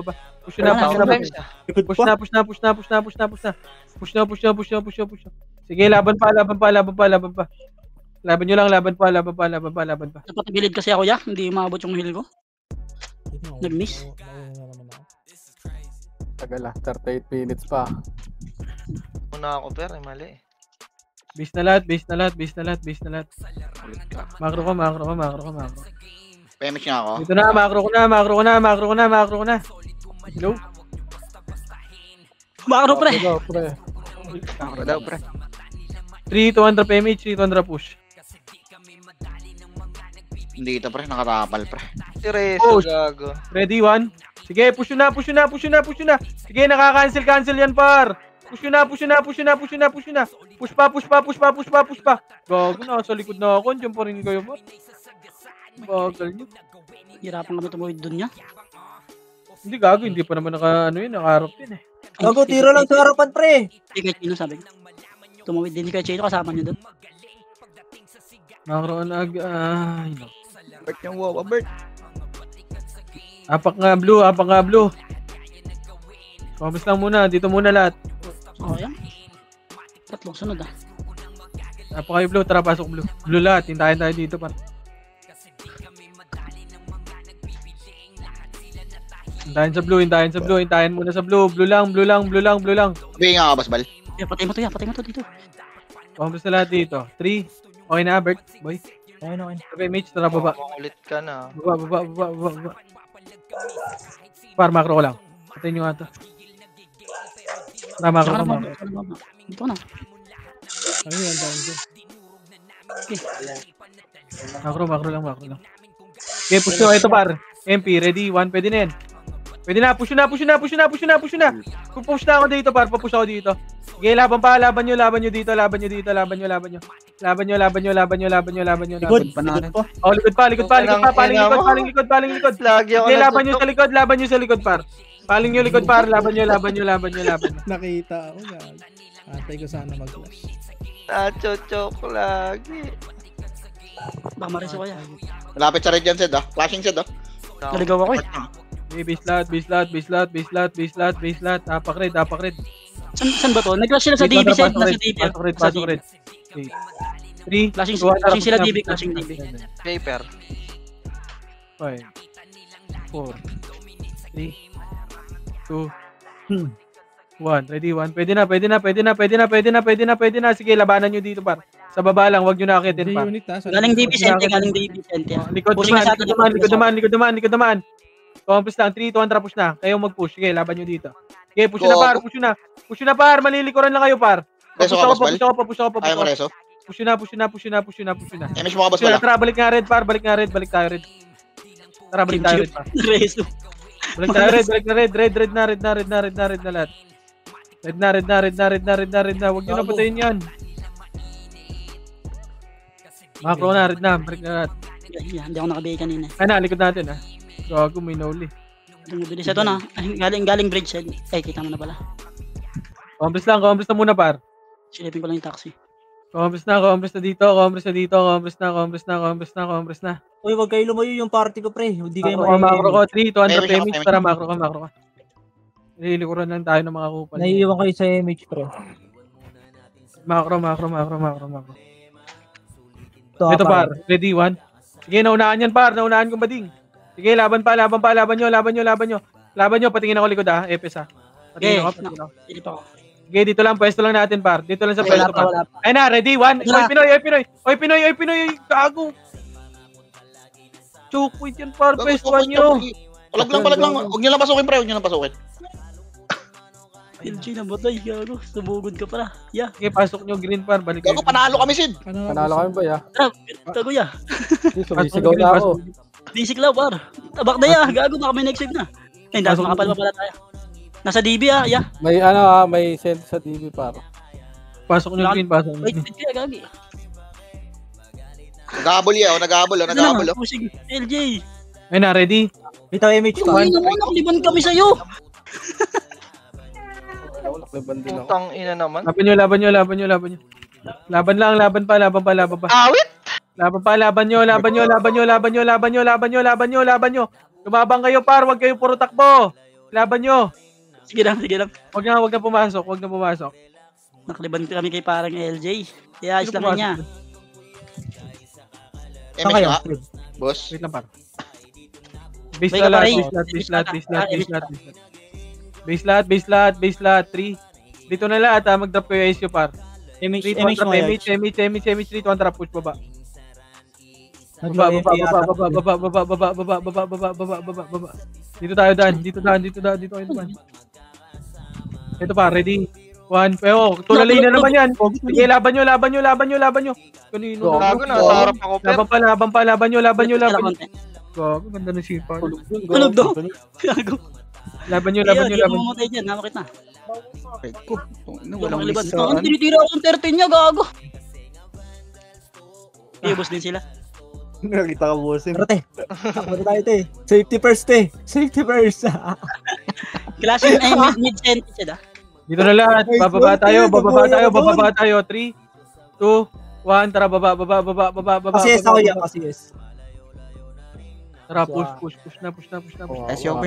pa. Push na. Sige, laban pa. Laban pa. Napatagilid kasi ako, hindi maabot yung heal ko. Nag-miss. Tagal ah, 38 minutes pa. Una ako pero mali. Base na lahat. Makro ka. Pemix niya ako. Dito na, makro ko na. Hello? Makro, pre. Daw, pre. 3, 200 PMH, 300 push. Dito pre, nakatapal pre. Si Rezo, Push. gago. Ready, 1. Sige, push na. Sige, nakaka-cancel yan, par. Push na. Push pa. Gago na, sa likod na ako. Diyan pa rin kayo, par. Bagal nyo. Hirapan kami tumawid dun niya. Hindi gago, hindi pa naman nakaharap yun eh. Gago, tiro lang sa harapan, pre. Hindi kay Chino, sabi ko. Tumawid din kay Chino, kasama niya dun. Nakaroon ay, no. Bert yung wow, Bert. Apak nga blue. Promise lang muna, dito muna lahat. Oh, yan. Tatlong sunod ah. Apak kayo blue, tara pasok blue. Blue lahat, hintayin tayo dito par. Hintayin muna sa blue. Blue lang. Bigay nga ka, Basbal. Patay mo to dito. Promise na lahat dito. 3. Okay na, Bert, boy. Okay. Okay, Mitch, tara baba. Ulit ka na. Baba. Par, makro ko lang. Patayin nyo nga to. Tara, makro ko. Dito na. Ano yan, down dyan? Okay. Makro lang. Okay, push nyo. Ito par. MP, ready? 1, pwede na yan. Pwede na, push na. Push na ako dito par, papush ako dito. Okay, laban nyo dito. Laban nyo. Likod po. Oh, likod pa. Paling likod. Lagi ako Okay, laban nyo sa likod par. Paling nyo likod par, laban nyo. Nakita ako, gag. Antay ko sana mag-flash. Nachochok lagi. Baka mariso kaya. Malapit sa red yan, Sid ah. Flashing Sid ah. Naligaw ako eh. Okay, base lot. Apak red. Saan ba to? Nag-flash sila sa DB, Sed. Nasa DB. Pasok red. 3, Flashing sila DB, flashing DB. Paper. 5, 4, 3, 2, 1. Ready, 1. Pwede na. Sige, labanan nyo dito par. Sa baba lang, wag nyo naakitin par. Unit ha. Galing DB, Sente. Likod naman. Push lang, 3, 200 push na. Kayo mag-push. Sige, laban nyo dito. Okay, push na par. Malilikuran lang kayo par. Reso ka, Basbal? Push ako. Ayaw mo Reso? Push na. Emish mo ka, Basbal ah. Tara, balik nga red par. Balik tayo red. Tara, balik tayo red par. Reso. Balik tayo red na lahat. Red na. Huwag nyo na patayin yan. Makro na, red na. Balik na lahat. Hindi ako nakabigay kanina. Ay na, likod natin ah. Gago, may noli. Bilis ito na. Galing bridge side. Ay, kita mo na pala. Complex na muna par. Silipin ko lang yung taxi. Compress na dito, compress na. Uy, wag kayo lumayo yung party ko, pre. Hindi kayo Macro ko, 3, 200 damage, tara, macro ka. Nililikuran lang tayo ng mga kupal. Naiiwan kayo sa MH, pre. Macro. Ito par, ready, 1. Sige, naunahan yan par, naunahan kong bading. Sige, laban nyo, patingin ako likod Epes patingin ako. Sige, dito lang, pwesto lang natin par. Dito lang sa pwesto par. Ayun na, ready, 1. Oy, Pinoy, gago. Choke point yan par, pwestuhan nyo. Palag lang. Huwag nyo lang pasukin, pre. LG na batay, gago. Sumugod ka pala. Yeah. Okay, pasok nyo green par, balik. Gago, panalo kami, Sid. Panalo kami ba, ya? Tago ya. Sumisigaw na ako. Basic lang par. Tabak na ya, gago, baka may next wave na. Ay, makapal pa pala tayo. Nasa DB ya. May may send sa DB par. Pasok nyo green, pasok nyo. Wait, gagi. Nag-aabol. LJ. Ayun na, ready? Ito, MH ko. Ay, naman, nakaliban kami sa'yo. Putang ina naman. Laban nyo. Laban pa. Awit! Laban nyo. Lumabang kayo par, wag kayo puro takbo. Laban nyo. Sige lang. Wag na pumasok. Nakaliban kami kay parang LJ. Kaya ayos lang niya. MH nga. Boss. Wait lang par. Base lot, 3. Dito na lahat mag-drop kayo SU par. MH 3, 200 push baba. Baba. Dito tayo dan. Ito pa, ready? 1, pero tulalay na naman yan. Sige, laban nyo. Kanino? Gago na, sa harap ako. Laban nyo. Gago, ganda ng sipa. Tulog daw. Gago. Laban nyo. Mamatay dyan, namakit na. Walang libat. Tinitira akong 13 niya, gago. Ibos din sila. Nakita ka bossing. Rote. Takbo tayo Safety first Klase mid-sentence siya Dito na lahat. Bababa tayo. 3, 2, 1. Tara, baba. Kasi yes ako yan. Tara, push na.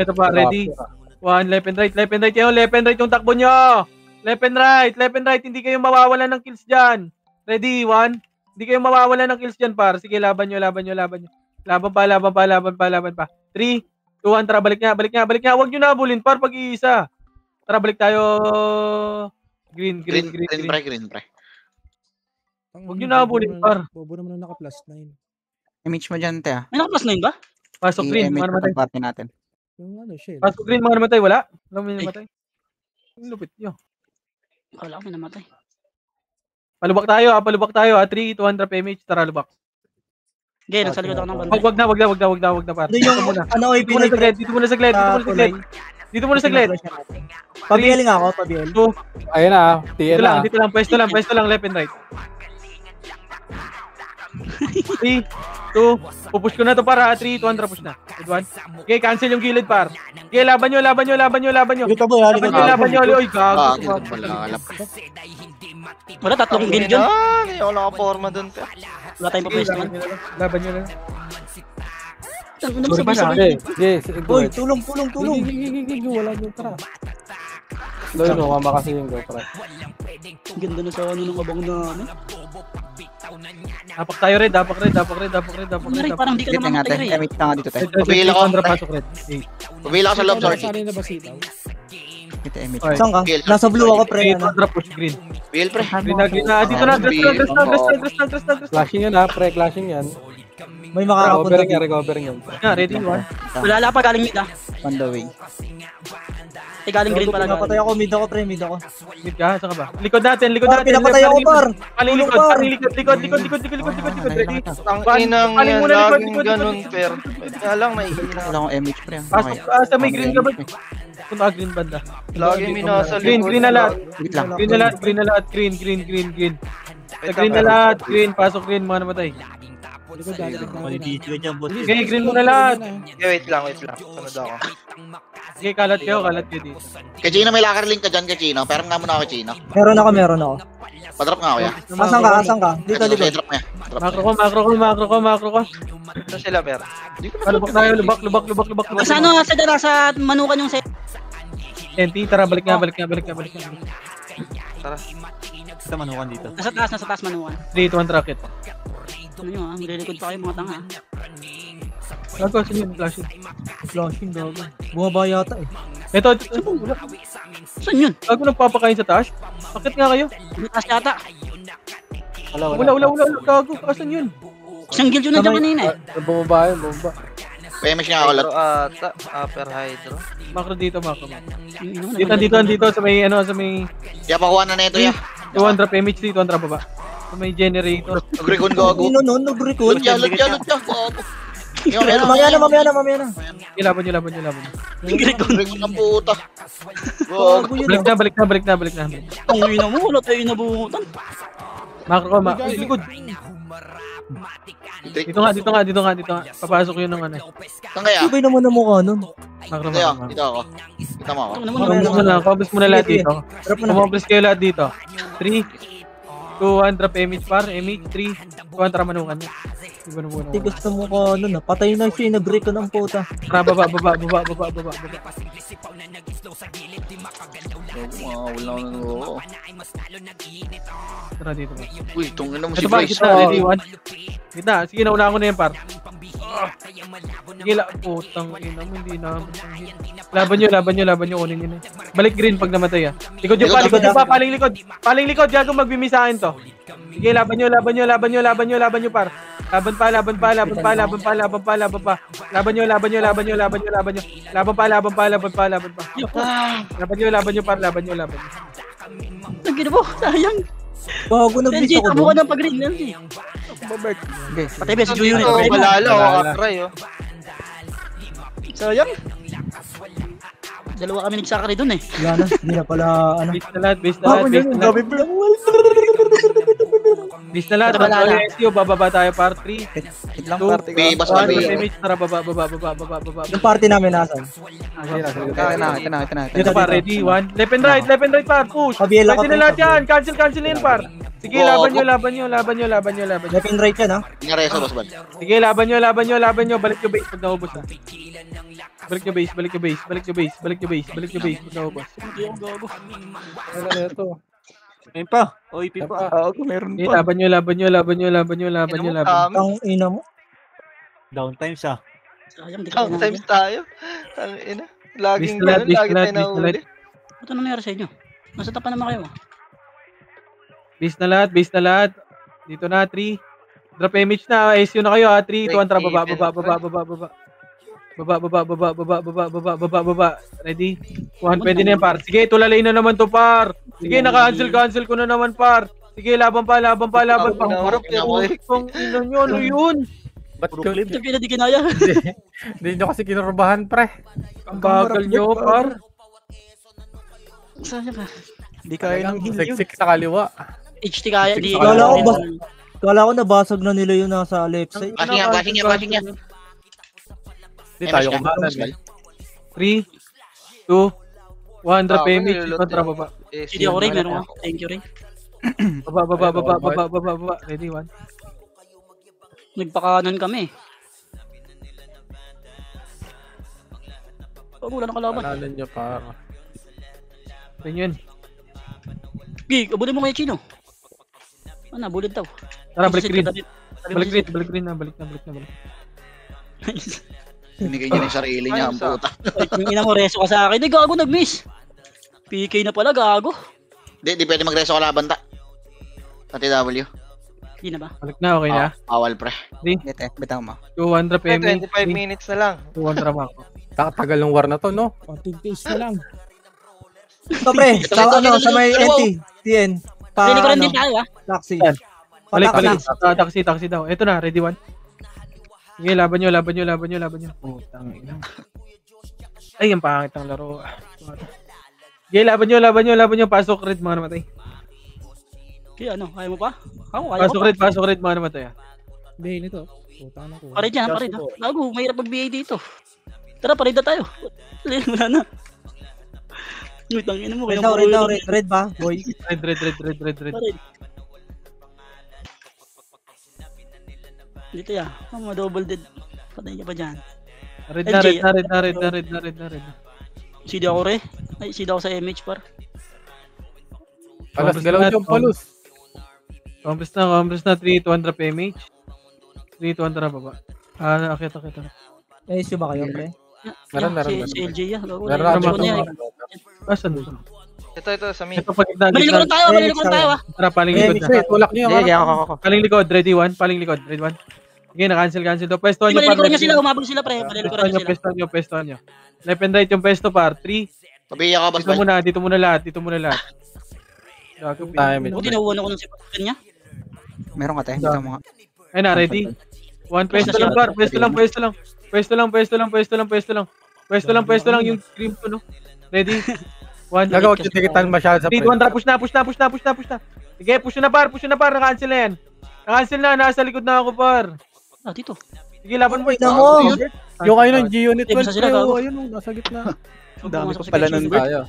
Ito pa, ready? 1, left and right kayo. Left and right yung takbo nyo. Left and right. Hindi kayo mawawalan ng kills dyan. Ready? 1. Hindi kayo mawawalan ng kills dyan, par. Sige, laban nyo. Laban pa. 3, 2, 1. Tara, balik nga. Huwag nyo nabulin, par, pag-iisa. Tara, balik tayo. Green. Green, pre. Huwag nyo nabulin, par. Bobo naman na naka-plus 9. Image mo dyan, te. May naka-plus 9 ba? Pasok green, mga namatay. Party natin. Yung shell. Pasok green, mga namatay. Wala? Wala mo namatay. Ang lupit nyo. Wala akong namatay. Palubak tayo. 3, 200 PMH. Tara, lubak. Okay, nasa likod ako ng banda. Wag na, par. Dito muna sa glide. Pabiel nga ako, pabiel. Ayun na, TL na. Dito lang, pwesto lang, left and right. 3, 2, pupush ko na to para 3, 200 push na. Okay, cancel yung gilid par. Okay, laban nyo. Dito po, Laban nyo. Oy, gago. Wala, tatlong guild yun. Hindi ako nakaporma dun. Wala tayong papwesto. Laban nyo lang. Yes, Uy, tulong. Wala nyo, tara. Loy, no, mama kasi yung GoPro. Ganda na sa ng abang namin. Dapak tayo red. Parang di ka naman natin. matay rin. Image ka nga dito, te. Pabila ko. Pasok red. Pabila ko sa love, sorry. Sanay na ba sitaw? Ito, image. Saan ka? Nasa blue ako, pre. 200 push green. Bill, pre. Green na. Dito na. Dress. Flashing yan ha, pre-clashing yan. May makakapunta. Recovering yan. Ready, 1. Wala pa galing mid On the way. Galing green pala. Napatay ako, mid ako. Mid ka, saan ka ba? Likod natin. Pinapatay ako, par. Likod. Ready? Ang inang yan, laging ganun, per. Kaya lang, naihina. Wala akong image, pre. Pasok sa may green ka ba? Punta green banda. Lagi minasa likod. Green na lahat. Wait lang. Green na lahat. Green. Sa green na lahat. Green. Pasok green. Mga namatay. Okay, green mo na lahat. Wait lang. Sunod ako. Okay, kalat kayo dito. Kay Chino, may locker link ka dyan kay Chino. Pero nga muna ako kay Chino. Meron ako. Pa-drop nga, kuya. Asan ka? Asan ka? Dito, Ito, likod. drop niya. Drop Makro niya. ko. Ito sila, per. Lubak tayo, lubak. Sa ano, sa dala, sa manukan yung set. Enti, tara, balik nga. Tara. Ito manukan dito. Nasa taas manukan. 3, 2, 1, rocket. Ano nyo maglilikod pa kayo mga tanga. Gago, sino yung flashing? Flashing, gago. Bumaba yata eh. Ito, Saan yun? gago nagpapakain sa taas? Bakit nga kayo? Taas yata. Wala, gago, asan yun? Isang guild yun na dyan kanina eh. Bumaba. PMH nga ako Hydro ata. Upper hydro. Makro dito. Dito, sa may, sa may... Ya, pakuha na na ito, ya. 200 MH dito, 200 baba. Sa may generator. Nag-recon gago. Sino nun? Nag-recon? Lutya. Gago. Mamaya na. Laban nyo. Nag-recon ng puta. Gago yun. Balik na. Ang ina mo, wala tayo nabuhutan. Makro ko, likod. Dito nga. Papasok yun ng ano. Saan kaya? Sabay naman ang mukha nun. Makro. Dito ako. Kita mo ako. Kumablis muna lahat dito. Kumablis kayo lahat dito. 3, 2, 1, drop MH par. MH, 3, 2, 1, tara manukan. Tigas na mukha nun ah. Patay na siya, nag-break ko ng puta. Tara, baba. Wala ko na oo. Tara dito. Uy, tungin na mo si Ito ba, Bryce. kita, ready, 1. Kita, sige, nauna ko na yan, par. Sige, putang ina mo, hindi na. Laban nyo, kunin nyo. Balik green pag namatay, ah. Likod nyo pa, paling likod, gago magbimi sa akin to. Sige, laban nyo, par. Laban pa. Laban nyo. Nagino po, sayang. Gago, nag-break LG, ako tabo ka dun. ng pag-green, LG. Patay ba si Ito, Juyo nito? malala. Akray, oh. Sayang. Dalawa kami nagsakari dun eh. Wala na, hindi na pala ano. Base na lahat. Bis na lahat. SEO, bababa tayo, par 3. Wait lang, 2, party ko. Bas pa, 1, image, tara, baba. Yung party namin nasan? Ito na. Dito pa, ready, 1. Left and right, par, push. Pabiela ka, Cancel na lahat yan, cancel na yan, par. Sige, laban nyo. Left and right yan ha? Ingareso, boss bal. Sige, laban nyo. Balik yung base pag naubos, ha. Balik yung base pag naubos. Ano na ito? Ayun pa. OIP pa. Meron Sige, laban nyo. Ang ina mo. Downtime siya. Sayang, di ka Sometimes tayo. Ang ina. Laging Bis ganun, lagi na tayo lahat. nahuli. Ito nangyari sa inyo. Nasa tapan naman kayo. Base na lahat. Dito na, 3. Drop image na, SU na kayo, ha. 3, 2, 1, tara, baba. Ready? 1, pwede na yan, par. Sige, tulalay na naman to, par. Sige, naka-cancel ko na naman, par. Sige, laban pa. Pang ina nyo, ano yun? Ba't ko? Ito kaya di kinaya. Hindi nyo kasi kinurubahan, pre. Ang bagal nyo, par. Sayang ka. Di kaya ng Siksik sa kaliwa. HT kaya, di Kala ko nabasag na nila yun nasa left side. Bashing niya. Hindi tayo kumanan. 3, 2, 1, drop image. Kontra, baba. Hindi ako rin, meron ako. Thank you rin. Baba. Ready, 1. Nagpakanan kami. Wala na kalaban. Panalan nyo, par. Ganyan. Gig, abulin mo kay Chino. Ano, bulid daw. Tara, balik green na. Balik. Binigay niya yung sarili niya, ang puta. Yung ina mo, reso ka sa akin. Di, gago, nag-miss. PK na pala, gago. Di pwede mag-reso ka laban ta. Sa TW. Hindi na ba? Balik na, okay na. Awal, pre. Bitaw mo. 2, 1, drop image. 25 minutes na lang. 2, 1, drop ako. Tagal ng war na to, no? Konting taste na lang. Ito pre, sa may NT, TN. Pili ko rin din tayo, ha? Taxi. Balik. Taxi daw. Ito na, ready, 1. Sige, laban nyo. Putang ina. Ay, ang pangit ang laro. Sige, laban nyo. Pasok red, mga namatay. Kaya ano, kaya mo pa? Ako, kaya Pasok red, mga namatay. Hindi, nito. Putang na ko. Parid yan, parid. Gago, mahirap mag-BA dito. Tara, parid na tayo. Wala na. Wait, ang ina mo. Red ba, boy? Red. Dito ya. Double dead. Patay ka pa dyan. Red LJ, na red. CD ako re. Ay, CD ako sa MH par. Palos, galaw yung palos. Compress na 3-200 PMH. 3-200 baba. Akit. Eh, issue ba kayo, pre? Meron. Si LJ ya. Meron. Asan? Ito, sa mid. Ito pag Malilikuran tayo ah. Tara, paling likod na. Tulak niyo yung Ako. Paling likod, ready 1. Paling likod, ready 1. Sige, na-cancel daw. Pwesto nyo, Malilikuran niya sila, umabog sila pre. Malilikuran niya sila. Pwesto nyo. Left and right yung pwesto par. 3. Pabiya ka, Dito muna lahat. Buti nauwan ako ng Sebastian niya. Meron ka tayo. Dito mga. Ayun na, ready? 1 pwesto lang par. Pwesto lang yung scream ko, no? Ready? 1. Nagawag yung tikitan masyado sa 3, 2, 1, push na. Sige, push na par. Na-cancel na yan. Na-cancel na, nasa likod na ako par. Dito. Sige, laban mo. Yung kayo ng G-Unit 12 Basta sila, kayo, gago. ayun, nasa gitna. Dami pa pala nun tayo.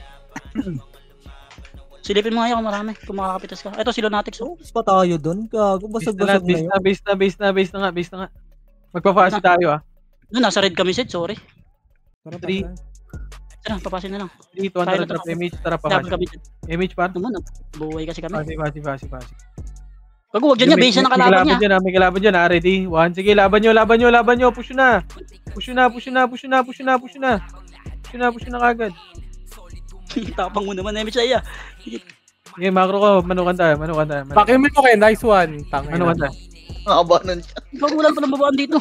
Silipin mo nga yan kung marami. Kung makakapitas ka. Ito, si Lunatics. Pa tayo doon. Gago, basag-basag na yun. Base na nga. Magpa-fast tayo ah. Nasa red kami set, sorry. 3, Tara, papasin na lang. 3, 200 drop image, tara pa. Dapat kami. Image par. Naman, buhay kasi kami. Fast. Pag huwag dyan niya, base na nakalaban niya. May kalaban dyan, ready? 1, sige, laban nyo. Push na kagad. Tapang mo naman, Emi Chaya. Sige, macro ko, manukan tayo. Pakimil mo kayo, nice one. Manukan tayo. Nakaba nun. Ikaw kulang pa ng babaan dito.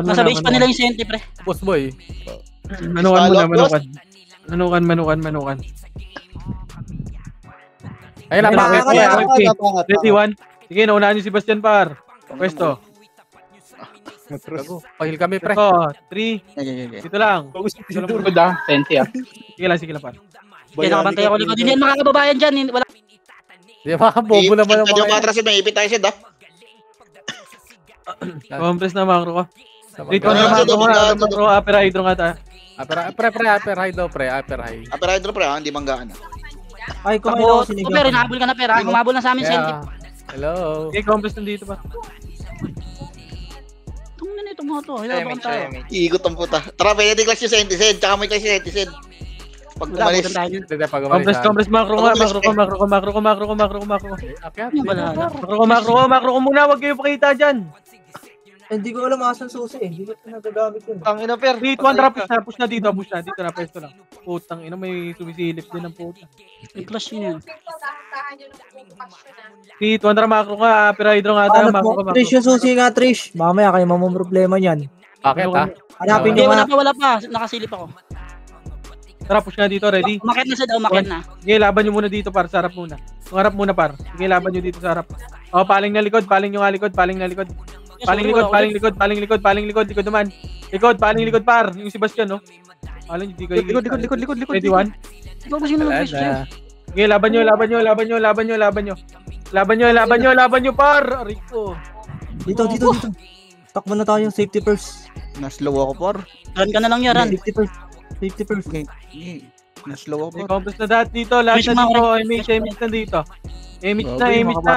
Nasa base pa nila yung senti, pre. Boss boy. Manukan. Ayun na, bakit? Ready, 1. Sige, naunahan nyo si Bastian par. Pwesto. Pahil kami, pre. Ito, 3. Dito lang. Senti ah. Sige lang par. Kaya nakabantay ako likod. Hindi yan makakababayan dyan. Wala. Di ba, bobo naman ang Yung mga. matrasin, may ipit tayo siya, Compress na macro ko. 3, 200 macro, upper hydro nga tayo. Upper high daw, pre. Upper high. Upper hydro, pre, hindi manggaan. Ay, kumain ako Ako, pero hinahabol ka na pera. Humabol na sa amin senti. Hello. Okay, compress nandito pa. Ito mga to. Hilaban tayo. Iigot ang puta. Tara, pwede clash yung senti-send, tsaka may clash yung senti-send. Pag umalis. Compress macro ko muna, wag kayo pakita dyan. Hindi ko alam asan susi eh. Hindi ko nagagamit yun. Ang ina per. Dito, push na dito na, pwesto lang. Putang ina, may sumisilip din ng puta. May clash yun yan. 3, 200 macro ka, upper hydro nga tayo, macro ka. Trish, yung susi nga, Trish. Mamaya kayo mamang problema niyan. Bakit ha? Hanapin Hindi, nyo nga. wala pa. Nakasilip ako. Tara, push nga dito, ready? Umakit na siya daw, umakit na. Sige, laban nyo muna dito, par, sa harap muna. Harap muna, par. Sige, laban nyo dito sa harap. O, paling na likod. Paling likod naman. Paling likod, par. Yung Sebastian, no? Paling, di kayo. Likod. Ready, 1? Ikaw kasi nung nag-push dyan. Sige, laban nyo, par. Rico. Dito. Takbo na tayo, safety first. Naslow ako, por. Run ka na lang yan, run. Safety first. Naslow ako, May por. compass na lahat dito. Lahat na dito. Image na dito. Image na.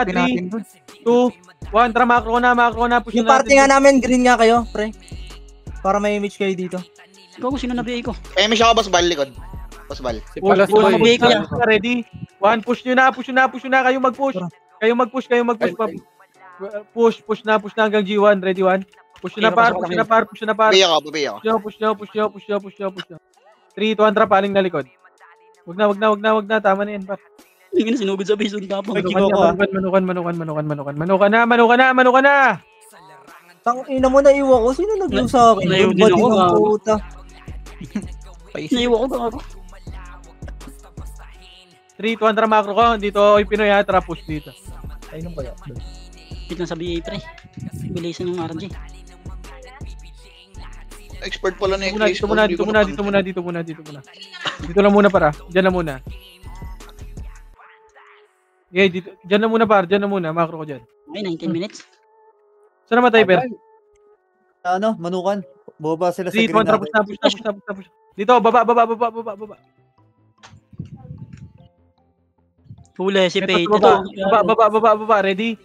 3, 2, 1. Tara, macro na. Push Yung na party nga namin, green nga kayo, pre. Para may image kayo dito. Ikaw kung sino nabiyay ko. Pemi siya ka, boss bal, likod. Boss bal. Ready? 1, push nyo na. Kayo mag-push. Push na hanggang G1. Ready, 1. Push na par. Pabiya ka. Push nyo. 3, 200, paling na likod. Wag na. Tama na yan, par. Hindi na sinugod sa base. Tapos. Manukan na. Tangina mo, naiwa ko. Sino nag-view sa akin? Naiwa din Body ako, ng gago. puta. Naiwa ko gago. 3, 200 macro ko. Dito, Pinoy ha. Tara, push dito. Ay, nung kaya. Hit lang sa BA pre. Bilisan yung RNG. Expert pala na yung Dito muna. Dito lang muna para. Diyan na muna. Okay, dito. Diyan na muna par. Macro ko dyan. Okay, 19 minutes. Saan naman tayo, per? Manukan. Baba sila sa 3, green 200, push. Dito, baba. Huli si Pay. Baba. Ready?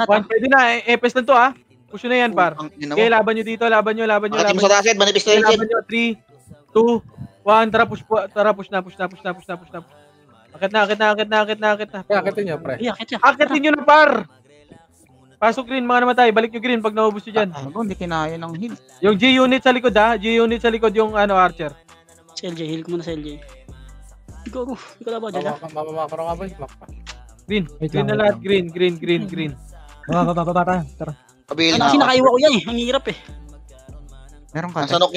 One, pwede na. Epes lang to ha. Push na yan, par. Okay, laban nyo dito. Laban nyo. Bakit mo sa taset? Manipis na Laban nyo. 3, 2, 1. Tara, push na. Akit na. Akitin nyo, pre. Akitin nyo na, par. Pasok green, mga namatay. Balik nyo green pag naubos nyo dyan. Hindi kinaya ng heal. Yung G-unit sa likod ha. G-unit sa likod yung Archer. Si LJ, heal ko muna sa LJ. Ikaw na ba dyan ha? Mamakaro nga ba? Green na lahat. Green. Baba. Tara. Pabiling Kasi nakaiwa ko yan eh. Ang hirap eh. Meron ka. Nasanok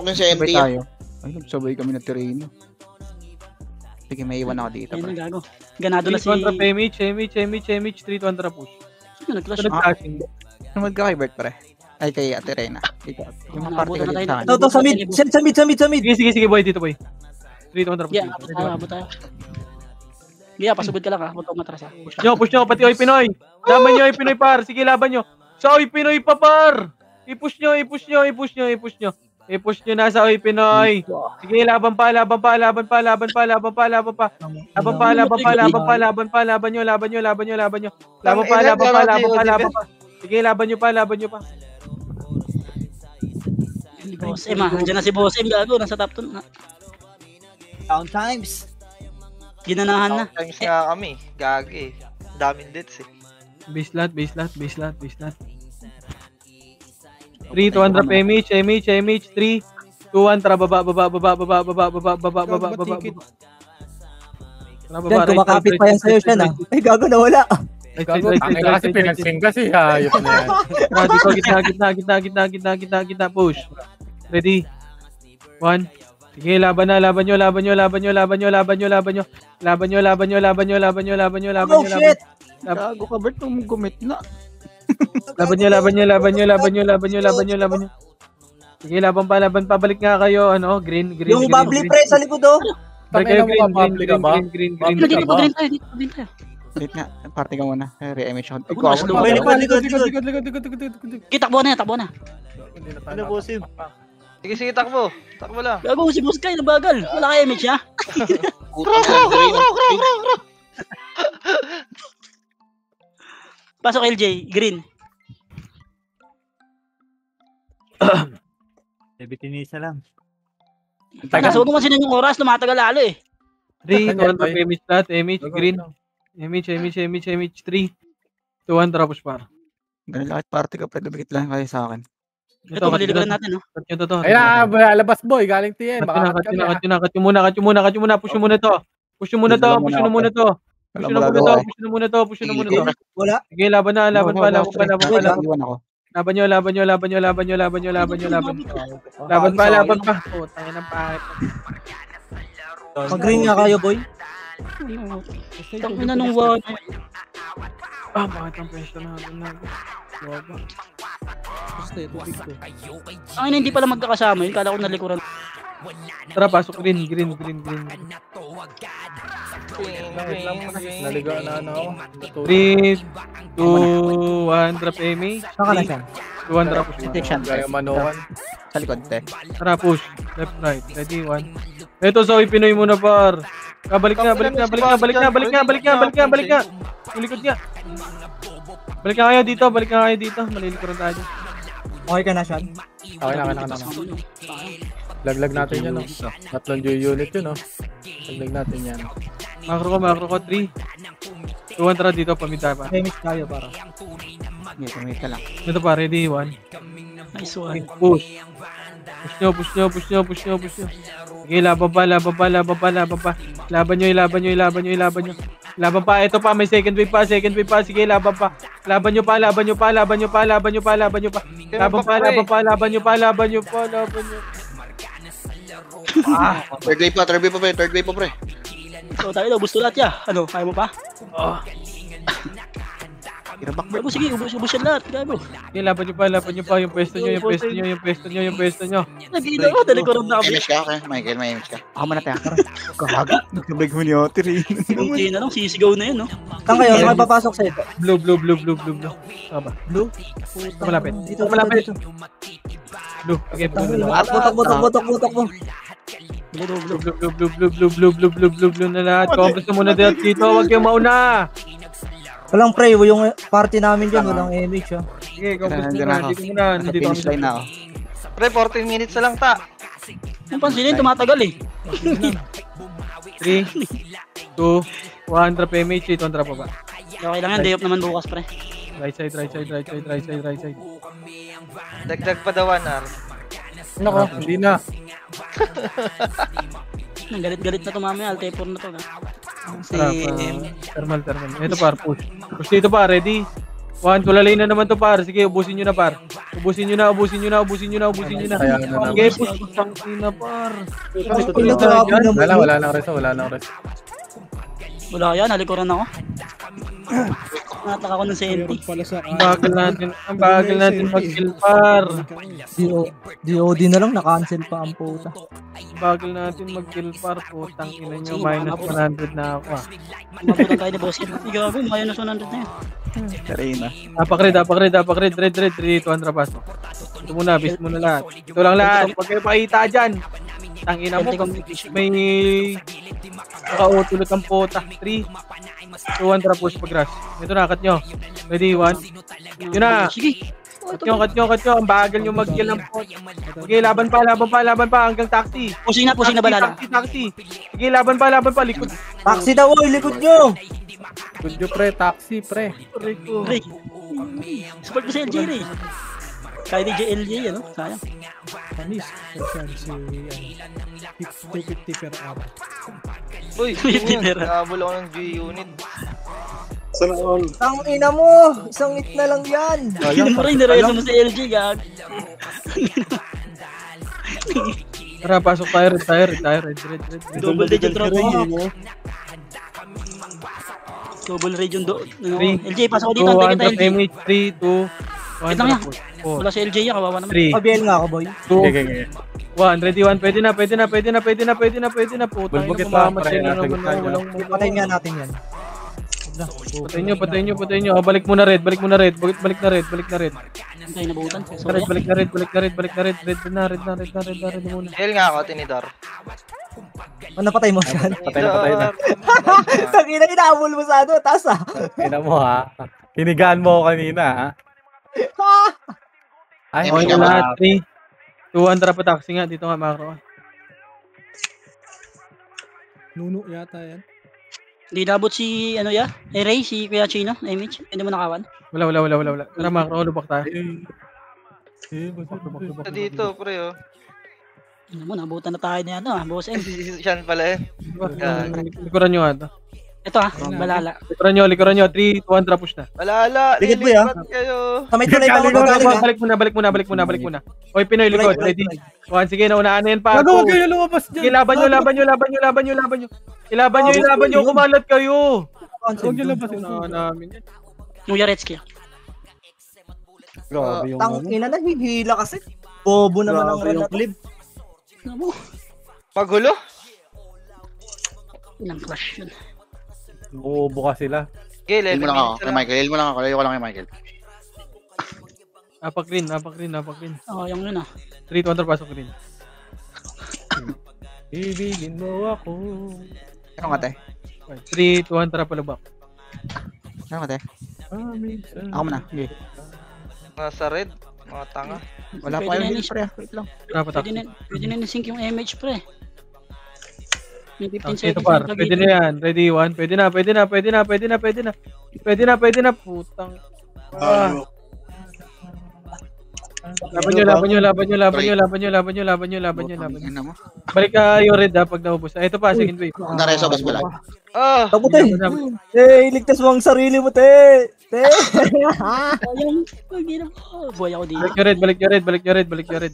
yun si MT. Ay, sabay kami na terreno. Sige, may iwan ako dito. Ayun ang gago. Ganado na si... 3 contra MH, 3 contra push. Sino nag-clash? Sumad ka kay Bert, pre. Ay, kay Ate Reyna. Yung mga party ka dito sa akin. Ito, sa mid. Sige, boy, dito boy. 3 contra push. Abot tayo. Gaya, pasubod ka lang ha. Huwag ka umatras ha. Push nyo, pati Oy Pinoy. Laban nyo, Oy Pinoy, par. Sige, laban nyo. Sa Oy Pinoy pa, par. I-push nyo. I-push nyo na sa Oy Pinoy. Sige, laban pa. Laban nyo. Sige, laban nyo pa. Boss M ha. Andiyan na si Boss M. Gago, nasa top 2 na. Down times. Ginanahan na. Times nga kami. Gagi. Daming deaths eh. Base lot. 3, 200 MH, 3, 2, 1, tara baba. Yan, kumakapit pa yan sa'yo siya na. Ay, gago na wala. Kasi pinagsing kasi hayop na yan. Gitna, push. Ready? 1. Sige, laban nyo. Oh, shit! Gago ka, Bert, gumit na. Laban nyo. Sige, laban pa. Balik nga kayo, green. Yung bubbly pre sa likod oh. Balik kayo, green. Dito tayo. Wait nga, party ka muna. Re-image ako. Takbo na. Ano, bosim? Sige, takbo lang. Gago si Boss Kai, nabagal. Wala kaya image ha? Pasok LJ, green. Bitinisa lang. Nasunog man sila yung oras, lumatagal lalo eh. 3, 200 MH flat, MH, green. MH, 3, 2, 1, tapos par. Ganun lang at party ka, pwede bigit lang kayo sa akin. Ito, maliligaran natin, no? Ayan, lalabas boy, galing TN. Cut nyo muna. Push nyo muna to. Push nyo muna to. Wala. Sige, laban pa. Laban nyo. Laban pa. Oh, tangin ng pangit. Mag-green nga kayo, boy. Tangina nung one. Bakit ang pwesto natin na? Ang hindi pala magkakasama yun, kala ko nalikuran. Tara, pasok green. Naliga na ako. 3, 2, 1, drop Amy. Saka na siya. 2, 1, drop push. Kaya manukan. Sa likod, te. Tara, push. Left, right. Ready, 1. Ito, so Pinoy muna, par. Balik nga. Yung likod nga. Balik nga kayo dito. Malilikuran tayo. Okay ka na, Sean? Okay na. Laglag natin yan, no? Tatlong unit yun, no? Laglag natin yan. Makro ko, 3, 2, 1, tara dito, paminta pa. Damage tayo para. Wait ka lang. Ito pa, ready, 1. Nice one. Push nyo. Sige, laban pa. Laban nyo. Laban pa, ito pa, may second wave pa. Sige, laban pa. Laban nyo pa. Third wave pa, pre. So tayo daw, gusto lahat ya. Ano, kaya mo pa? Gago, sige, ubus yan lahat. Gago. Sige, laban nyo pa. Yung pwesto nyo. Nagina ko, talikuran na kami. Image ka, okay? Michael, may image ka. Ako muna tayo. Kahaga. Nagbig mo ni Ate Reyna. Hindi na lang, sisigaw na yun, no? Saan kayo? Saan papasok sa ito? Blue. Aba. Blue? Malapit. Dito. Blue. Okay, Butok mo. Blue na lahat. Complex na muna dito. Huwag kayong mauna. Walang pre, yung party namin dyan, walang MH ah. Sige, complex muna. Dito muna. Nandito Finish line na ako. Pre, 14 minutes na lang ta. Yung pansinin, tumatagal eh. 3, 2, 1. Drop MH. Ito ang drop pa ba? Okay lang yan, day off naman bukas pre. Right side. Dagdag pa daw 1 hour. Nako, hindi na. Galit-galit na to mamaya, Altepor na to. Si Thermal. Ito par, push. Push dito par, ready? 1, tulalay na naman to par. Sige, ubusin nyo na par. Ubusin nyo na. Kaya na naman. Sige, push. Tangin na par. Wala nang reso. wala yan, halikuran ako. Natak ako ng CNT. Ang bagal natin mag-kill par. DOD na lang, na-cancel pa ang puta. Bagal natin mag-kill par. Putang ina nyo, minus 100 na ako ah. Mabutan tayo ni boss. Igago, minus 100 na yan. Karina. Apakred. Red. 200 pasok. Ito muna, base muna lahat. Ito lang lahat. Huwag kayo pakita dyan. Tangina mo, may naka-autolot ang puta. 3, 2, 1, trap push pag-rush. Ito na, cut nyo. Ready, 1. Yun na. Sige. Cut nyo. Ang bagal nyo mag-kill ng puta. Okay, laban pa hanggang taxi. Pusing na balala. Taxi. Sige, laban pa, likod. Taxi daw, oy, likod nyo! Good nyo, pre. Taxi, pre. Ray. Support ko si LJ Ray. Kaya ni JLJ, ano? Sayang. Panis. Si 250 per hour. Uy, yun. Nakabul ako ng G-Unit. Sana all. Tang ina mo! Isang hit na lang yan! Hindi mo rin nireso mo si LJ, gag. Tara, pasok tayo, red. Double region drop mo. Double region do. LJ, pasok ko dito. Antay kita, LJ. 3, 2, 1, Wait lang yan. Wala si LJ, kawawa naman. 3, Pabiel nga ako, boy. 2, 1, ready, 1. Pwede na. Puta, Bulbugit lang, pre. Patayin nga natin yan. Patayin nyo. Balik mo na red. Balik na red. Antay na buutan. Balik na red. Red na muna. Hell nga ako, tinidor. Ano patay mo siya? Patay na. Tangina, inaabol mo sa ano, taas ah. Ina mo ha. Hinigaan mo ako kanina ha. Ay, Okay na lahat. 3, 2, 1, trap taxi nga. Dito nga, macro. Nuno yata yan. Hindi nabot si, ano ya? Ray, si Kuya Chino, MH. Hindi mo nakawan. Wala. Tara, macro. Lubak tayo. Dito, pre, oh. Ano mo, nabutan na tayo niya, ano, boss M. Siyan pala eh. Likuran nyo nga. Ito balala. Likuran nyo. 3, 2, 1, trap push na. Malala, Likod mo, ya. kayo. Kamay tulay pa ako magaling ah. Balik muna. Oy, Pinoy, likod. Ready. 1, sige, naunahan na yan pa. Huwag kayo lumabas dyan. Sige, laban nyo. Ilaban nyo. Kumalat kayo. Huwag nyo labasin. Namin yan. Nuyaretski. Grabe yung Tang ina, nahihila kasi. Bobo naman ang red clip. Ano mo? Pagulo? Ilang crush yun. Buo sila. Okay, Heal 11 mo lang ako. minutes Kay na lang. Michael. Heal mo lang ako. Layo ko lang kay Michael. Napak green. Oo, yung yun 3, 2, 1, pasok green. Ibigin mo ako. Ano ka, te? 3, 2, 1, tara palubak. Ano ka, te? Ako muna. Okay. Nasa red. Mga tanga. Wala pa kayo heal, pre. Wait lang. Tara patak. Pwede na nisync yung MH pre. May 15 Ito seconds. par, pwede na yan. Ready, 1. Pwede na. Putang. Laban nyo. Balik ka yung red ha pag naubos. Ito pa, second wave. Nareso, bas pala. Ah! Tapos iligtas mo ang sarili mo, te. Ayun. Boy ako dito. Balik yung red.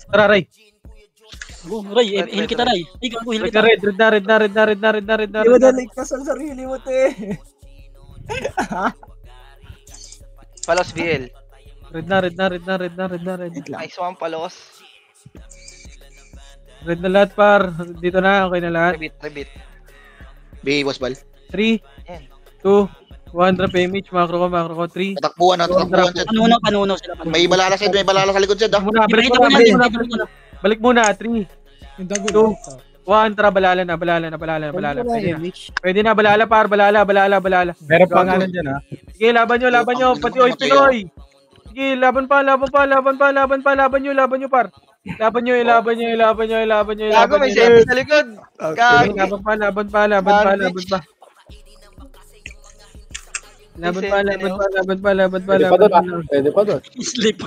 Tara, Ray. Oh, Ray, heal kita, Ray. Ikaw, heal Balik kita. na red. Di mo na ligtas ang sarili mo, te. Palos BL. Red na. Nice one, palos. Red na lahat par. Dito na, okay na lahat. Rebit. B, boss bal. 3, 2, 1, drop image. Macro ko. 3. Tatakbuhan, Sed. Panuno sila. May balala sa likod, Sed. Balik muna. 3, Yung dago. 2, 1, tara, balala na. Pwede na, balala, par, balala. Meron pa nga dyan, ha? Sige, laban nyo, pati oy, Pinoy. Sige, laban pa, laban nyo, par. Laban nyo. Gago, may safety sa likod. Gago. Laban pa. Pwede pa doon. Slip.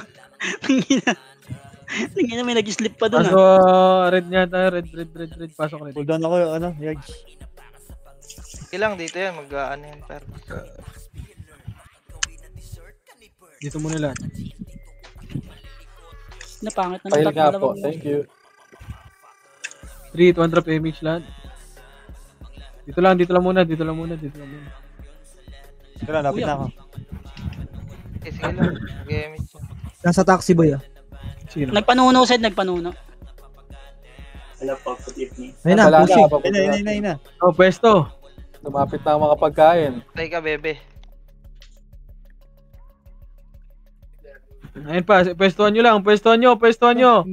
Tingin na may nag-slip pa doon. Pasok, red niya tayo, red. Pasok red. Hold on ako, Yags. Ilang dito yan, mag-ano yan, pero. Dito muna lahat. Napangit na Pahil nga po, thank you. 3, 2 drop image lahat. Dito lang muna. Tara, lapit na ako. Okay, sige lang. Game. Nasa taxi boy ah. Sino? Nagpanuno. Ayun na, pushing. Ayun na. Oh, pwesto. Lumapit na ang mga pagkain. Tay ka, bebe. Ayun pa, pwestuhan nyo. Pwestuhan nyo.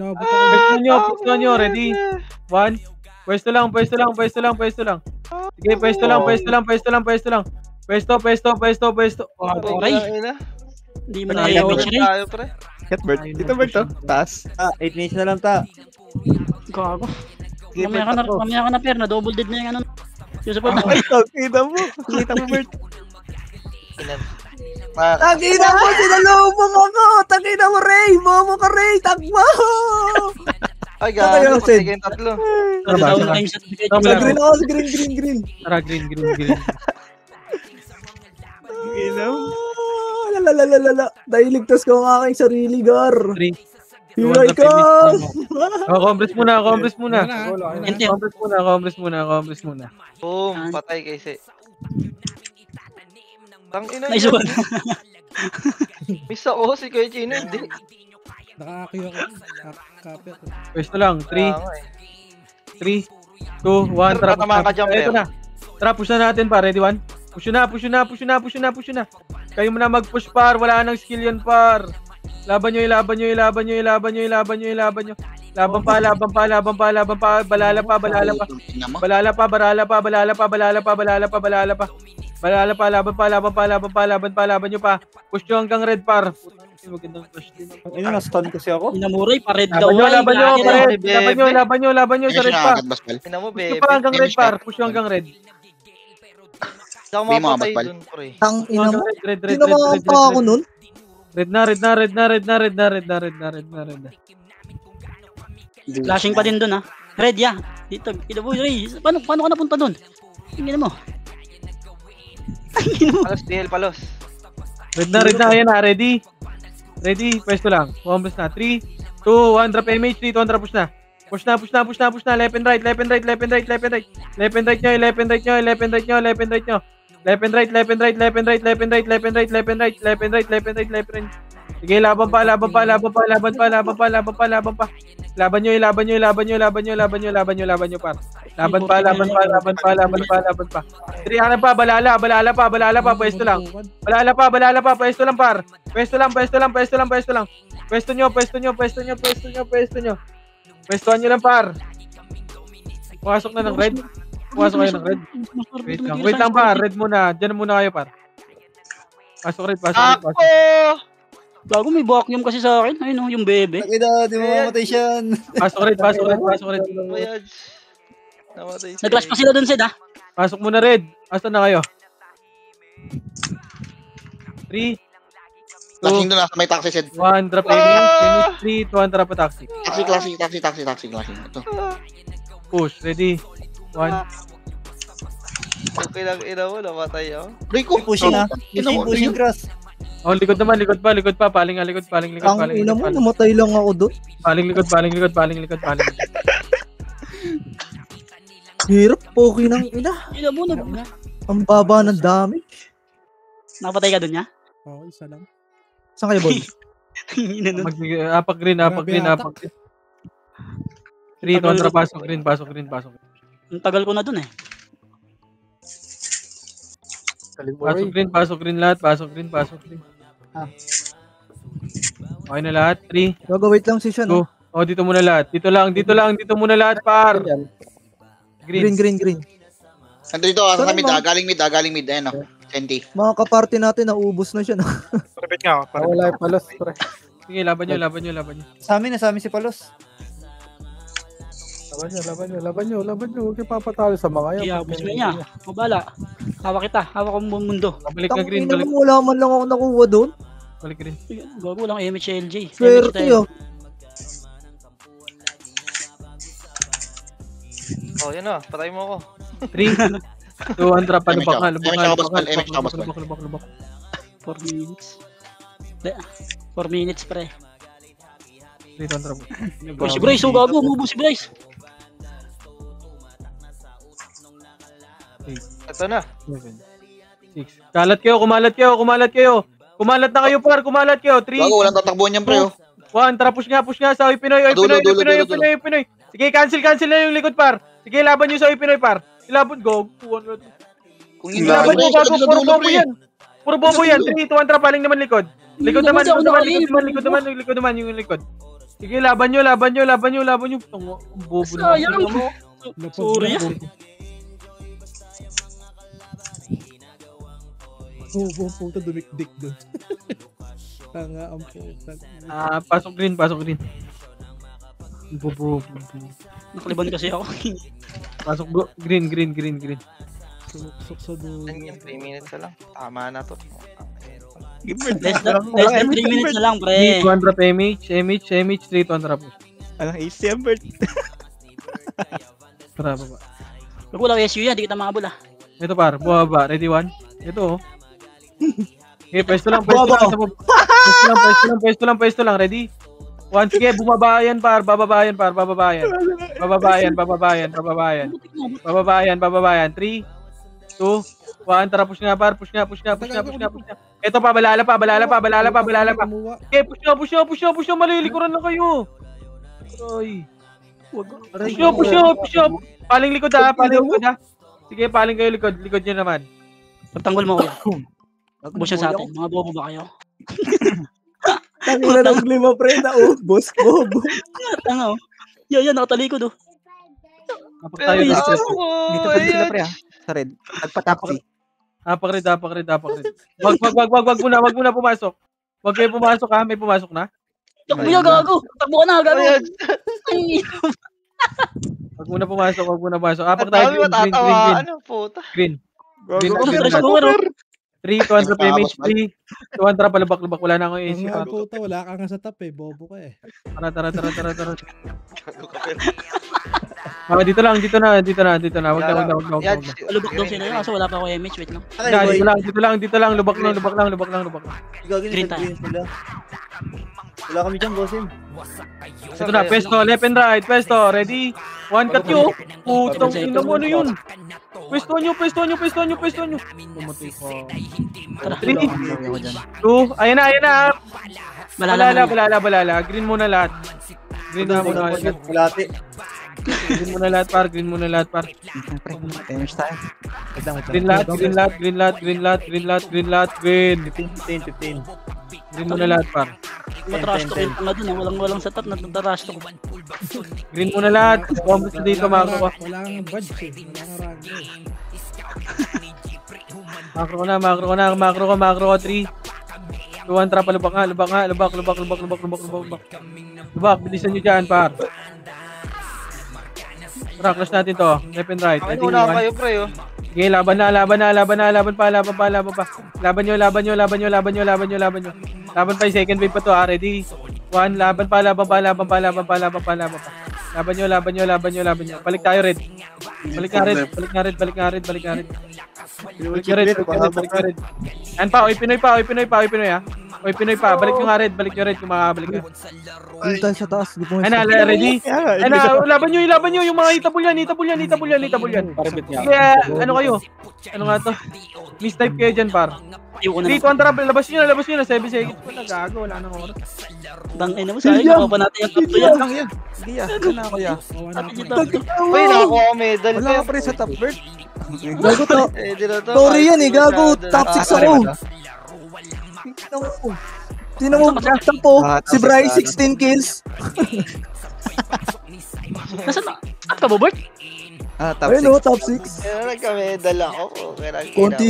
Ready? 1. Pwesto lang. Sige, pwesto lang. Pwesto. Aray. Hindi mo na i-witch rin. Tayo, pre. Dito Bert to. Taas. 8 minutes na lang ta. Gago. Mamaya ka na, Per. Na-double dead na yung ano. Yung support na. Ay, kita mo. Kita mo, Bert. Tangina mo, sinalubong ako! Tangina mo, Ray! Momo ka, Ray! Takbo! Ay, gago. Patay kayong tatlo. Sa green ako, sa green. Tara, green. Lalalala. Dahil ligtas ko ang aking sarili, Gar. 3. Here I come! Compress muna. Wala. Compress muna. Boom, patay kay Se. Tangina Nice one. Miss ako si Kuya Chino, hindi. Nakakakyo ako. Kapit. Pwesto lang. 3, 2, 1. Tara, tatamaan ka dyan, ito Per. na. Tara, push na natin, par. Ready, 1? Push na. Kayo muna mag-push, par. Wala nang skill yun, par. Laban nyo. Laban pa. Balala pa. Laban nyo pa. Push nyo hanggang red, par. Magandang push din. Ayun na, stun kasi ako. Inamuray, pa-red daw. Laban nyo sa red pa. Ina mo, Push nyo bebe. pa hanggang red, par. Push nyo hanggang red. Hindi ako mapatay dun, pre. Tang ina mo. Red. Tinamaan pa ako nun. Red na. Flashing pa din dun, ha. Red, ya. Dito, boy, Ray. Paano ka napunta dun? Tingin mo. Palos. Red na. Ayan na. Ready? Pwesto lang. Bombs na. 3, 2, 1. Drop image. 3, 2, 1. Push na. Left and right. Left and right nyo. Sige, laban pa. Laban nyo, par. Laban pa. 3, ano pa, balala pa, pwesto lang. Balala pa, pwesto lang, par. Pwesto lang. Pwesto nyo. Pwestuhan nyo lang, par. Pumasok na ng red. Pumasok kayo ng red. Wait lang, par. Red muna. Diyan muna kayo, par. Pasok red. Gago, may vacuum kasi sa akin. Ayun, yung bebe. Takina, di mo mamatay siya. Pasok red. Namatay si Nag-rush pa sila dun, Sid, ha? Pasok muna red. Asan na kayo? 3, Lasing doon sa may taxi set. 1, drop image. 3, 2, 1, drop a taxi. Taxi. Ito. Push. Ready? 1. Okay lang, ina mo, namatay ako. Rico, Pushing grass. Oh, likod pa. Paling likod. Ang ina mo, namatay lang ako doon. Paling likod. Hirap, poki ng ina. Ina mo, Ang baba ng damage. nakapatay ka dun, ya? Oo, isa lang. Saan kayo, boy? Ina nun. Apak green. 3, 2, 1, pasok green. Ang tagal ko na dun, eh. Pasok green lahat. Okay na lahat. 3, Gagawait lang si Sean. 2, Oh, dito muna lahat. Dito muna lahat, par. Green. Nandito sa mid, galing mid. Ayan o. Senti. Mga kaparty natin, naubos na siya. No? Repeat nga ako. Wala yung palos, pre. Sige, laban nyo. Sa amin si Palos. Laban nyo. Huwag kayo papatalo sa mga yan. Kaya, gusto niya. Mabala. Hawak ko mundo. Balik na green, Tangina mo, wala man lang ako nakuha doon. Balik green. Gago lang MHLJ. Swerte oh. Oh, yan na. Patay mo ako. 3, 2, 1, trap. Lubak. 4 minutes. 4 minutes, pre. 3, 2, 1, trap. Si Bryce, gago. Mubo si Bryce. Ito na. 6. Kumalat kayo. Kumalat na kayo, par. 3, Gago, walang tatakbuhan yan, pre. 1, tara, push nga sa Oy Pinoy. Pinoy. Sige, cancel na yung likod, par. Sige, laban nyo sa Oy Pinoy, par. Laban, go. Kung Laban nyo, gago. Puro bobo yan. 3, 2, 1, trap. Paling naman likod. Likod naman. Yung likod. Sige, laban nyo. Bobo naman. Sorry. Puta dumikdik doon. Tanga ang puta. Pasok green. Bobo. Nakaliban kasi ako. Pasok green. Suksok sa dulo. 3 minutes na lang. Tama na to. Less than 3 minutes na lang, pre. 200 MH, 3 200. Alang ACM, Bert. Tara, baba. Wag lang SU yan, di kita makabula. Ito par, bumaba. Ready, 1? Ito, oh. Okay, pwesto lang. Pwesto lang. Ready? 1, sige, bumabayan par. Bababayan. 3, 2, 1, tara, push nga. Ito pa, balala pa. Okay, push nga, malilikuran lang kayo. Aray. Push up. Paling likod ha. Sige, paling kayo likod nyo naman. Pagtanggol mo ko. Ubus siya sa atin. Mga bobo ba kayo? Tangina ng lima, pre, naubos. Bobo. Tango. Yan, nakatalikod oh. Dito pa sila, pre, ha? Sa red. Nagpa-taxi. Apakrid. Wag muna pumasok. Wag kayo pumasok ha, may pumasok na. Kuya, gago. Takbo ka na, gago. Wag muna pumasok. Apak tayo green. Ano, puta? Green. 3, 200 PMH, 3, 200 palubak, wala na akong AC. Ang puta, wala ka nga sa top eh, bobo ka eh. Tara. Dito na. Wag na. Lubak daw sila yun, kasi wala pa ako MH, wait lang. Dito lang, lubak lang. Green tayo. Wala kami dyan, bossing. Ito na, pesto, left and right, pesto, ready? 1 cut nyo. Putang ina mo, ano yun? Pesto nyo. Tumatay ko. 3, 2, ayan na. Balala. Green muna lahat. Green muna lahat, par. Green lahat. 15. Green muna lahat, par. Matrash to kill nga dun, walang setup na trash to. Green muna lahat. Combos na dito, makro. Wala kang badge eh. Wala kang rango eh. Makro ko. 3, 2, 1, trap. Lubak. Lubak, bilisan nyo dyan, par. Tara, clash natin to. Left and right. Ay, una kayo, pre, oh. Okay, laban pa. Laban nyo. Laban pa yung second wave pa to, ready? 1, laban pa. Laban nyo. Balik tayo, red. Balik nga red. Yan pa, Oy Pinoy pa, ha. Oy Pinoy pa, balik nyo nga red kung makakabalik ka. Dito sa taas. Ready? Laban nyo, yung mga itabul yan. Kaya, ano kayo? Ano nga to? Mistype kayo dyan, par. 3, 2, 1, trap. Labas nyo na. 7 seconds pa na, gago. Wala nang oras. Tangin na mo, sayang. Nakuha pa natin yung top 2 yan. Sige, na ako ya. Uy, nakakuha ko medal. Wala ka, pre, sa top bird. Gago to. Sorry yan eh, gago. Top 6 ako. Tingnan mo, 10. Si Bryce, 16 kills. Nasaan na? Saan ka ba, Bert? Top 6. Ayun o, top 6. Kaya nagka-medal ako. Konti